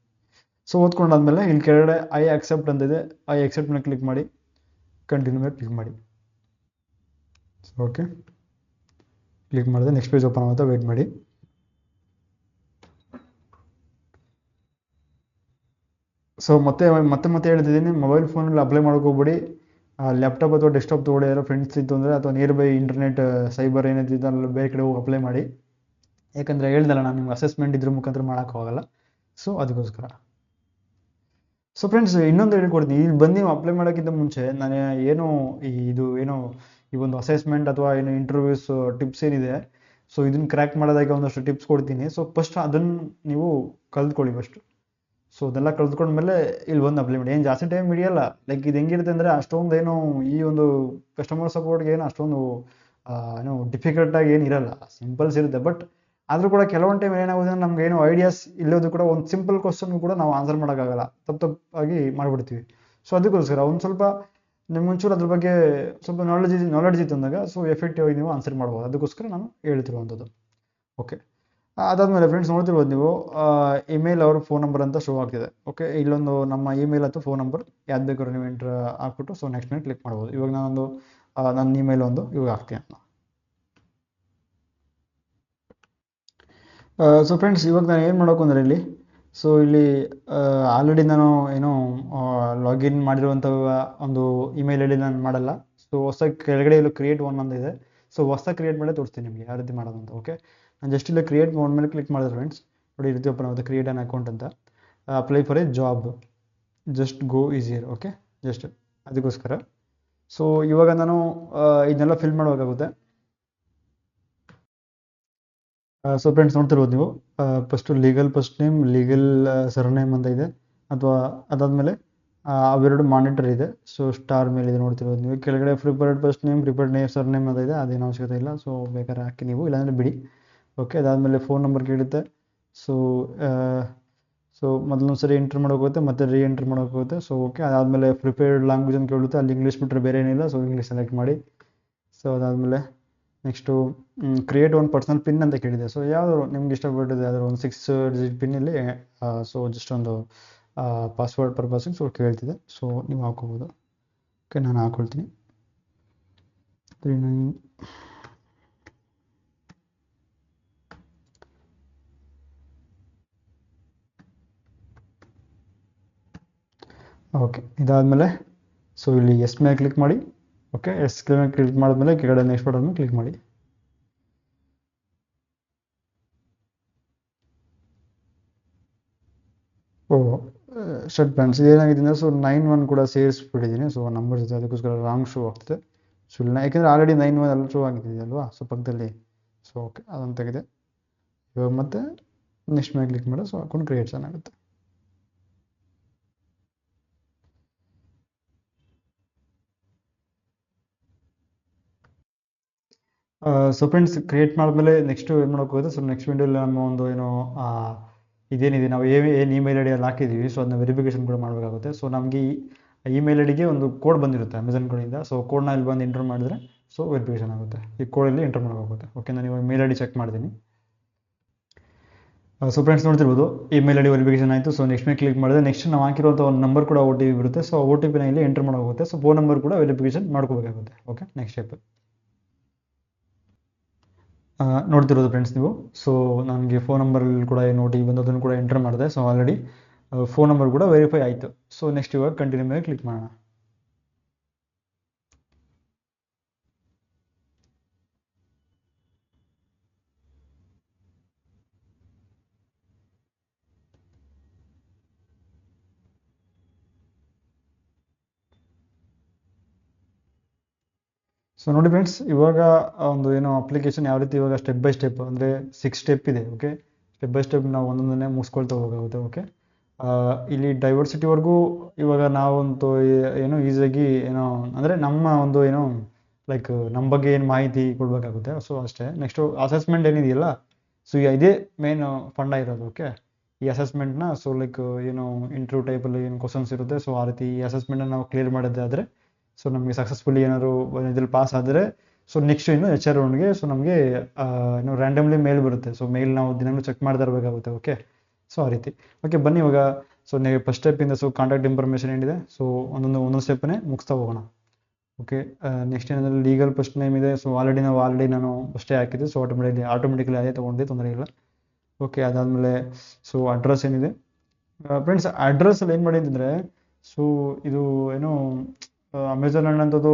ಸೊ ಓದ್ಕೊಂಡಾದ್ಮೇಲೆ ಇಲ್ಲಿ ಕೆಳಗಡೆ ಐ ಅಕ್ಸೆಪ್ಟ್ ಅಂತಿದೆ, ಐ ಅಕ್ಸೆಪ್ಟ್ ಮೇಲೆ ಕ್ಲಿಕ್ ಮಾಡಿ, ಕಂಟಿನ್ಯೂ ಮೇಲೆ ಕ್ಲಿಕ್ ಮಾಡಿ. ಓಕೆ, ಕ್ಲಿಕ್ ಮಾಡಿದೆ, ನೆಕ್ಸ್ಟ್ ಪೇಜ್ ಓಪನ್ ಆಗುತ್ತೆ, ವೇಟ್ ಮಾಡಿ. ಸೊ ಮತ್ತೆ ಹೇಳ್ತಿದ್ದೀನಿ, ಮೊಬೈಲ್ ಫೋನಲ್ಲಿ ಅಪ್ಲೈ ಮಾಡೋಕೆ ಹೋಗ್ಬಿಡಿ. ಲ್ಯಾಪ್ಟಾಪ್ ಅಥವಾ ಡೆಸ್ಕ್ಟಾಪ್ ತೊಗೊಳ್ಳಿ. ಯಾರೋ ಫ್ರೆಂಡ್ಸ್ ಇತ್ತು ಅಂದರೆ ಅಥವಾ ನಿಯರ್ ಬೈ ಇಂಟರ್ನೆಟ್ ಸೈಬರ್ ಏನಿದೆ ಅಲ್ಲಿ ಬೇರೆ ಕಡೆ ಹೋಗಿ ಅಪ್ಲೈ ಮಾಡಿ. ಯಾಕಂದರೆ ಹೇಳ್ದಲ್ಲ ನಾನು ನಿಮ್ಗೆ ಅಸೆಸ್ಮೆಂಟ್ ಇದ್ರ ಮುಖಾಂತರ ಮಾಡೋಕ್ಕಾಗಲ್ಲ. ಸೊ ಅದಕ್ಕೋಸ್ಕರ. ಸೊ ಫ್ರೆಂಡ್ಸ್, ಇನ್ನೊಂದು ಹೇಳ್ಕೊಡ್ತೀನಿ. ಇಲ್ಲಿ ಬಂದು ನೀವು ಅಪ್ಲೈ ಮಾಡೋಕ್ಕಿಂತ ಮುಂಚೆ ನಾನು ಏನು ಇದು ಏನು ಈ ಒಂದು ಅಸೆಸ್ಮೆಂಟ್ ಅಥವಾ ಏನು ಇಂಟರ್ವ್ಯೂಸ್ ಟಿಪ್ಸ್ ಏನಿದೆ, ಸೊ ಇದನ್ನ ಕ್ರ್ಯಾಕ್ ಮಾಡೋದಕ್ಕೆ ಒಂದಷ್ಟು ಟಿಪ್ಸ್ ಕೊಡ್ತೀನಿ. ಸೊ ಫಸ್ಟ್ ಅದನ್ನು ನೀವು ಕಲ್ತ್ಕೊಳ್ಳಿ ಫಸ್ಟು. ಸೊ ಅದೆಲ್ಲ ಕಲ್ತ್ಕೊಂಡ್ಮೇಲೆ ಇಲ್ಲಿ ಬಂದು ಅಪ್ಲೈ ಮಾಡಿ. ಏನು ಜಾಸ್ತಿ ಟೈಮ್ ಹಿಡಿಯಲ್ಲ. ಲೈಕ್ ಇದು ಹೆಂಗಿರುತ್ತೆ ಅಂದರೆ, ಅಷ್ಟೊಂದು ಏನು ಈ ಒಂದು ಕಸ್ಟಮರ್ ಸಪೋರ್ಟ್ಗೆ ಏನು ಅಷ್ಟೊಂದು ಏನು ಡಿಫಿಕಲ್ಟಾಗಿ ಏನು ಇರಲ್ಲ, ಸಿಂಪಲ್ಸ್ ಇರುತ್ತೆ. ಬಟ್ ಆದರೂ ಕೂಡ ಕೆಲವೊಂದು ಟೈಮ್ ಏನಾಗುತ್ತೆ ಅಂದರೆ, ನಮ್ಗೆ ಏನೋ ಐಡಿಯಾಸ್ ಇಲ್ಲೋದು ಕೂಡ ಒಂದು ಸಿಂಪಲ್ ಕ್ವಶನ್ ಕೂಡ ನಾವು ಆನ್ಸರ್ ಮಾಡೋಕ್ಕಾಗಲ್ಲ, ತಪ್ಪಾಗಿ ಮಾಡಿಬಿಡ್ತೀವಿ. ಸೊ ಅದಕ್ಕೋಸ್ಕರ ಒಂದು ಸ್ವಲ್ಪ ನಿಮ್ಗೆ ಒಂಚೂರು ಅದ್ರ ಬಗ್ಗೆ ಸ್ವಲ್ಪ ನಾಲೆಡ್ಜ್ ಇತ್ತು ಅಂದಾಗ ಸೊ ಎಫೆಕ್ಟಿವ್ ಆಗಿ ನೀವು ಆನ್ಸರ್ ಮಾಡ್ಬೋದು. ಅದಕ್ಕೋಸ್ಕರ ನಾನು ಹೇಳ್ತಿರುವಂಥದ್ದು. ಓಕೆ, ಅದಾದಮೇಲೆ ಫ್ರೆಂಡ್ಸ್ ನೋಡ್ತಿರ್ಬೋದು ನೀವು, ಇಮೇಲ್ ಅವ್ರ ಫೋನ್ ನಂಬರ್ ಅಂತ ಶೋ ಆಗ್ತಿದೆ. ಓಕೆ, ಇಲ್ಲೊಂದು ನಮ್ಮ ಇಮೇಲ್ ಅಥವಾ ಫೋನ್ ನಂಬರ್ ಯಾವ್ದು ಬೇಕಾದ್ರೂ ನೀವು ಎಂಟ್ರ್ ಹಾಕ್ಬಿಟ್ಟು ಸೊ ನೆಕ್ಸ್ಟ್ ಮೇಲೆ ಕ್ಲಿಕ್ ಮಾಡ್ಬೋದು. ಇವಾಗ ನಾನೊಂದು ನನ್ನ ಇಮೇಲ್ ಒಂದು ಇವಾಗ ಹಾಕ್ತೀನಿ ನಾನು. ಸೊ ಫ್ರೆಂಡ್ಸ್, ಇವಾಗ ನಾನು ಏನು ಮಾಡೋಕೆ ಅಂದರೆ ಇಲ್ಲಿ, ಸೊ ಇಲ್ಲಿ ಆಲ್ರೆಡಿ ನಾನು ಏನೋ ಲಾಗಿನ್ ಮಾಡಿರುವಂಥ ಒಂದು ಇಮೇಲ್ ಐ ಡಿ ನಾನು ಮಾಡಲ್ಲ. ಸೊ ಹೊಸ ಕೆಳಗಡೆ ಇಲ್ಲಿ ಕ್ರಿಯೇಟ್ ಒನ್ ಅಂತ ಇದೆ. ಸೊ ಹೊಸ ಕ್ರಿಯೇಟ್ ಮಾಡಿ ತೋರಿಸ್ತೀನಿ ನಿಮಗೆ ಯಾವ ರೀತಿ ಮಾಡೋದು ಅಂತ. ಓಕೆ, ನಾನು ಜಸ್ಟ್ ಇಲ್ಲಿ ಕ್ರಿಯೇಟ್ ಒನ್ ಮೇಲೆ ಕ್ಲಿಕ್ ಮಾಡಿದ್ರೆ ಫ್ರೆಂಡ್ಸ್ ನೋಡಿ, ಈ ರೀತಿ ಓಪನ್ ಆಗುತ್ತೆ, ಕ್ರಿಯೇಟ್ ಅನ್ ಅಕೌಂಟ್ ಅಂತ. Apply for A job, just go easier. Okay, just ಅದಕ್ಕೋಸ್ಕರ. ಸೊ ಇವಾಗ ನಾನು ಇದನ್ನೆಲ್ಲ ಫಿಲ್ ಮಾಡಬೇಕಾಗುತ್ತೆ. ಸೊ ಫ್ರೆಂಡ್ಸ್ ನೋಡ್ತಿರ್ಬೋದು ನೀವು, first legal first name, legal surname ಅಂತ ಇದೆ, ಅಥವಾ ಅದಾದಮೇಲೆ ಅವೆರಡು ಮಾನಿಟರ್ ಇದೆ. ಸೊ ಸ್ಟಾರ್ ಮೇಲೆ ಇದೆ ನೋಡ್ತಿರ್ಬೋದು ನೀವು. ಕೆಳಗಡೆ prepared first name, prepared surname ಅಂತ ಇದೆ, ಅದೇನು ಅವಶ್ಯಕತೆ ಇಲ್ಲ. ಸೊ ಬೇಕಾದ್ರೆ ಹಾಕಿ ನೀವು, ಇಲ್ಲಾಂದರೆ ಬಿಡಿ. ಓಕೆ, ಅದಾದಮೇಲೆ ಫೋನ್ ನಂಬರ್ ಕೇಳುತ್ತೆ. ಸೊ ಸೊ ಮೊದಲೊಂದು ಸರಿ ಎಂಟ್ರ್ ಮಾಡೋಕ್ಕೋಗುತ್ತೆ, ಮತ್ತೆ ರೀ ಎಂಟ್ರ್ ಮಾಡೋಕ್ಕೋಗುತ್ತೆ. ಸೊ ಓಕೆ, ಅದಾದಮೇಲೆ ಪ್ರಿಪೇರ್ಡ್ ಲ್ಯಾಂಗ್ವೇಜ್ ಅಂತ ಕೇಳುತ್ತೆ, ಅಲ್ಲಿ ಇಂಗ್ಲೀಷ್ ಬಿಟ್ಟರೆ ಬೇರೆ ಏನಿಲ್ಲ. ಸೊ ಇಂಗ್ಲೀಷ್ ಸೆಲೆಕ್ಟ್ ಮಾಡಿ. ಸೊ ಅದಾದಮೇಲೆ ನೆಕ್ಸ್ಟು ಕ್ರಿಯೇಟ್ ಒಂದು ಪರ್ಸನಲ್ ಪಿನ್ ಅಂತ ಕೇಳಿದೆ. ಸೊ ಯಾವುದು ನಿಮ್ಗೆ ಇಷ್ಟಪಟ್ಟಿದೆ ಯಾವ್ದಾದ್ರು ಒಂದು 6 ಡಿಜಿಟ್ ಪಿನ್ನಲ್ಲಿ, ಸೊ ಜಸ್ಟ್ ಒಂದು ಪಾಸ್ವರ್ಡ್ ಪರ್ಪಸ್ಸಿಗೆ ಸೊ ಕೇಳ್ತಿದೆ. ಸೊ ನೀವು ಹಾಕೋಬೋದು. ಓಕೆ, ನಾನು ಹಾಕ್ಕೊಳ್ತೀನಿ 39. ಓಕೆ, ಇದಾದಮೇಲೆ ಸೊ ಇಲ್ಲಿ ಎಸ್ ಮೇಲೆ ಕ್ಲಿಕ್ ಮಾಡಿ. ಓಕೆ, ಎಸ್ ಮೇಲೆ ಕ್ಲಿಕ್ ಮಾಡಿದ್ಮೇಲೆ ಕೆಳಗಡೆ ನೆಕ್ಸ್ಟ್ ಬಟನ್ ಕ್ಲಿಕ್ ಮಾಡಿ. ಶರ್ಟ್ ಪ್ಯಾಂಟ್ಸ್ ಏನಾಗಿದೆ ಅಂದರೆ, ಸೊ 91 ಕೂಡ ಸೇರಿಸ್ಬಿಟ್ಟಿದ್ದೀನಿ. ಸೊ ನಂಬರ್ ಜೊತೆ, ಅದಕ್ಕೋಸ್ಕರ ರಾಂಗ್ ಶೋ ಆಗ್ತದೆ. ಸೊ ಇಲ್ಲ, ಯಾಕೆಂದರೆ ಆಲ್ರೆಡಿ 91 ಎಲ್ಲ ಶೋ ಆಗಿದೆಯಲ್ವಾ ಅಲ್ವಾ, ಸೊ ಪಕ್ಕದಲ್ಲಿ. ಸೊ ಓಕೆ, ಅದನ್ನು ತೆಗೆದೆ. ಇವಾಗ ಮತ್ತೆ ನೆಕ್ಸ್ಟ್ ಮೇಲೆ ಕ್ಲಿಕ್ ಮಾಡಿ. ಸೊ ಅಕೌಂಟ್ ಕ್ರಿಯೇಟ್ ಚೆನ್ನಾಗುತ್ತೆ. ಸೊ ಫ್ರೆಂಡ್ಸ್, ಕ್ರಿಯೇಟ್ ಮಾಡಿದ್ಮೇಲೆ ನೆಕ್ಸ್ಟ್ ಏನು ಮಾಡೋಕ್ಕೋಗುತ್ತೆ. ಸೊ ನೆಕ್ಸ್ಟ್ ವಿಂಡೋಲಿ ನಮ್ಮ ಒಂದು ಏನೋ ಇದೇನಿದೆ, ನಾವು ಏನು ಇಮೇಲ್ ಐ ಡಿಯಲ್ಲಿ ಹಾಕಿದ್ದೀವಿ, ಸೊ ಅದನ್ನ ವೆರಿಫಿಕೇಷನ್ ಕೂಡ ಮಾಡಬೇಕಾಗುತ್ತೆ. ಸೊ ನಮಗೆ ಈ ಇಮೇಲ್ ಐ ಡಿಗೆ ಒಂದು ಕೋಡ್ ಬಂದಿರುತ್ತೆ ಅಮೆಝಾನ್ ಕಡೆಯಿಂದ. ಸೊ ಕೋಡ್ನ ಇಲ್ಲಿ ಬಂದು ಎಂಟ್ರ್ ಮಾಡಿದ್ರೆ ಸೊ ವೆರಿಫಿಕೇಷನ್ ಆಗುತ್ತೆ. ಈ ಕೋಡಲ್ಲಿ ಎಂಟ್ರ್ ಮಾಡಬೇಕಾಗುತ್ತೆ. ಓಕೆ, ನಾನು ಇವಾಗ ಮೇಲ್ ಐ ಡಿ ಚೆಕ್ ಮಾಡ್ತೀನಿ. ಸೊ ಫ್ರೆಂಡ್ಸ್ ನೋಡ್ತಿರ್ಬೋದು, ಇಮೇಲ್ ಐ ಡಿ ವೆರಿಫಿಕೇಷನ್ ಆಯಿತು. ಸೊ ನೆಕ್ಸ್ಟ್ ಮೇಲೆ ಕ್ಲಿಕ್ ಮಾಡಿದ್ರೆ ನೆಕ್ಸ್ಟ್ ನಾವು ಹಾಕಿರುವಂಥ ಒಂದು ನಂಬರ್ ಕೂಡ OTP ಬರುತ್ತೆ. ಸೊ OTPನ ಇಲ್ಲಿ ಎಂಟ್ರ್ ಮಾಡೋಗುತ್ತೆ. ಸೊ ಫೋನ್ ನಂಬರ್ ಕೂಡ ವೆರಿಫಿಕೇಷನ್ ಮಾಡ್ಕೋಬೇಕಾಗುತ್ತೆ. ಓಕೆ, ನೆಕ್ಸ್ಟ್ ಸ್ಟೆಪ್ ನೋಡ್ತಿರೋದು ಫ್ರೆಂಡ್ಸ್ ನೀವು. ಸೊ ನನಗೆ ಫೋನ್ ನಂಬರಲ್ಲಿ ಕೂಡ ಏನು OTP ಬಂದು ಅದನ್ನು ಕೂಡ ಎಂಟರ್ ಮಾಡಿದೆ. ಸೊ ಆಲ್ರೆಡಿ ಫೋನ್ ನಂಬರ್ ಕೂಡ ವೆರಿಫೈ ಆಯಿತು. ಸೊ ನೆಕ್ಸ್ಟ್ ಇವಾಗ ಕಂಟಿನ್ಯೂ ಮೇಲೆ ಕ್ಲಿಕ್ ಮಾಡೋಣ. ಸೊ ನೋಡಿ ಫ್ರೆಂಡ್ಸ್, ಇವಾಗ ಒಂದು ಏನೋ ಅಪ್ಲಿಕೇಶನ್ ಯಾವ ರೀತಿ ಇವಾಗ ಸ್ಟೆಪ್ ಬೈ ಸ್ಟೆಪ್ ಅಂದರೆ 6 ಸ್ಟೆಪ್ ಇದೆ. ಓಕೆ, ಸ್ಟೆಪ್ ಬೈ ಸ್ಟೆಪ್ ನಾವು ಒಂದೊಂದನ್ನೇ ಮುಗಿಸ್ಕೊಳ್ತಾ ಹೋಗುತ್ತೆ. ಓಕೆ, ಇಲ್ಲಿ ಡೈವರ್ಸಿಟಿವರೆಗೂ ಇವಾಗ ನಾವಂತೂ ಏನೋ ಈಸಿಯಾಗಿ ಏನೋ ಅಂದರೆ ನಮ್ಮ ಒಂದು ಏನೋ ಲೈಕ್ ನಮ್ಮ ಬಗ್ಗೆ ಏನು ಮಾಹಿತಿ ಕೊಡಬೇಕಾಗುತ್ತೆ. ಸೊ ಅಷ್ಟೇ. ನೆಕ್ಸ್ಟು ಅಸೆಸ್ಮೆಂಟ್ ಏನಿದೆಯಲ್ಲ, ಸೊ ಇದೇ ಮೇನ್ ಫಂಡ ಇರೋದು. ಓಕೆ, ಈ ಅಸೆಸ್ಮೆಂಟ್ನ ಸೊ ಲೈಕ್ ಏನು ಇಂಟರ್ವ್ಯೂ ಟೈಪಲ್ಲಿ ಏನು ಕ್ವಶನ್ಸ್ ಇರುತ್ತೆ. ಸೊ ಆ ರೀತಿ ಈ ಅಸೆಸ್ಮೆಂಟ್ನ ನಾವು ಕ್ಲಿಯರ್ ಮಾಡಿದ್ದೆ ಆದರೆ ಸೊ ನಮಗೆ ಸಕ್ಸಸ್ಫುಲಿ ಏನಾದ್ರು ಇದ್ರಲ್ಲಿ ಪಾಸ್ ಆದರೆ ಸೊ ನೆಕ್ಸ್ಟ್ ಇನ್ನು HR ರೌಂಡ್ಗೆ ಸೊ ನಮಗೆ ಏನು ರ್ಯಾಂಡಮ್ಲಿ ಮೇಲ್ ಬರುತ್ತೆ. ಸೊ ಮೇಲ್ ನಾವು ದಿನವೂ ಚೆಕ್ ಮಾಡ್ತಾ ಇರಬೇಕಾಗುತ್ತೆ. ಓಕೆ, ಸೊ ಆ ರೀತಿ. ಓಕೆ, ಬನ್ನಿ ಇವಾಗ ಸೊ ನೀವು ಫಸ್ಟ್ ಸ್ಟೆಪ್ಪಿಂದ ಸೊ ಕಾಂಟ್ಯಾಕ್ಟ್ ಇನ್ಫಾರ್ಮೇಷನ್ ಏನಿದೆ, ಸೊ ಒಂದೊಂದು ಸ್ಟೆಪ್ಪನ್ನೇ ಮುಗಿಸ್ತಾ ಹೋಗೋಣ. ಓಕೆ, ನೆಕ್ಸ್ಟ್ ಏನಂದರೆ ಲೀಗಲ್ ಫಸ್ಟ್ ನೇಮ್ ಇದೆ. ಸೊ ಆಲ್ರೆಡಿ ನಾನು ಫಸ್ಟೇ ಹಾಕಿದ್ದೆ. ಸೊ ಆಟೋಮೆಟಿಕಲಿ ಅದೇ ತೊಗೊಂಡೆ, ತೊಂದರೆ ಇಲ್ಲ. ಓಕೆ, ಅದಾದಮೇಲೆ ಸೊ ಅಡ್ರೆಸ್ ಏನಿದೆ ಫ್ರೆಂಡ್ಸ್, ಅಡ್ರೆಸ್ಸಲ್ಲಿ ಏನು ಮಾಡಿ ಅಂತಂದರೆ, ಸೊ ಇದು ಏನೋ ಅಮೆಝಾನ್ ಅನ್ನೋಂಥದ್ದು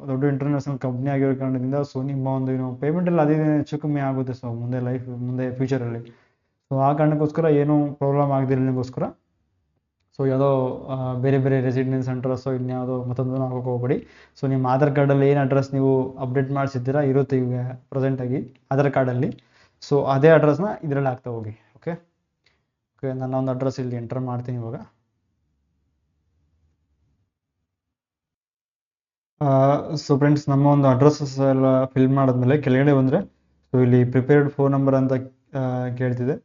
ದೊಡ್ಡ ಇಂಟರ್ನ್ಯಾಷನಲ್ ಕಂಪ್ನಿ ಆಗಿರೋ ಕಾರಣದಿಂದ ಸೊ ನಿಮ್ಮ ಒಂದು ಏನು ಪೇಮೆಂಟ್ ಎಲ್ಲ ಅದೇ ಹೆಚ್ಚು ಕಮ್ಮಿ ಆಗುತ್ತೆ. ಸೊ ಮುಂದೆ ಫ್ಯೂಚರಲ್ಲಿ ಸೊ ಆ ಕಾರಣಕ್ಕೋಸ್ಕರ ಏನೂ ಪ್ರಾಬ್ಲಮ್ ಆಗದಿರಲಿಕ್ಕೋಸ್ಕರ ಸೊ ಯಾವುದೋ ಬೇರೆ ಬೇರೆ ರೆಸಿಡೆನ್ಸ್ ಅಡ್ರೆಸ್ಸು ಇನ್ಯಾವುದೋ ಮತ್ತೊಂದು ಹಾಕೋಕೆ ಹೋಗ್ಬೇಡಿ. ಸೊ ನಿಮ್ಮ ಆಧಾರ್ ಕಾರ್ಡಲ್ಲಿ ಏನು ಅಡ್ರೆಸ್ ನೀವು ಅಪ್ಡೇಟ್ ಮಾಡಿಸಿದ್ದೀರಾ ಇರುತ್ತೆ ಈಗ ಪ್ರೆಸೆಂಟಾಗಿ ಆಧಾರ್ ಕಾರ್ಡಲ್ಲಿ, ಸೊ ಅದೇ ಅಡ್ರೆಸ್ನ ಇದರಲ್ಲಿ ಹಾಕ್ತಾ ಹೋಗಿ. ಓಕೆ ಓಕೆ, ನನ್ನ ಒಂದು ಅಡ್ರೆಸ್ ಇಲ್ಲಿ ಎಂಟರ್ ಮಾಡ್ತೀನಿ ಇವಾಗ. ಸೊ ಫ್ರೆಂಡ್ಸ್, ನಮ್ಮ ಒಂದು ಅಡ್ರೆಸ್ಸಸ್ ಎಲ್ಲ ಫಿಲ್ ಮಾಡಿದ್ಮೇಲೆ ಕೆಳಗಡೆ ಬಂದರೆ ಸೊ ಇಲ್ಲಿ ಪ್ರಿಪೇರ್ಡ್ ಫೋನ್ ನಂಬರ್ ಅಂತ ಕೇಳ್ತಿದೆ.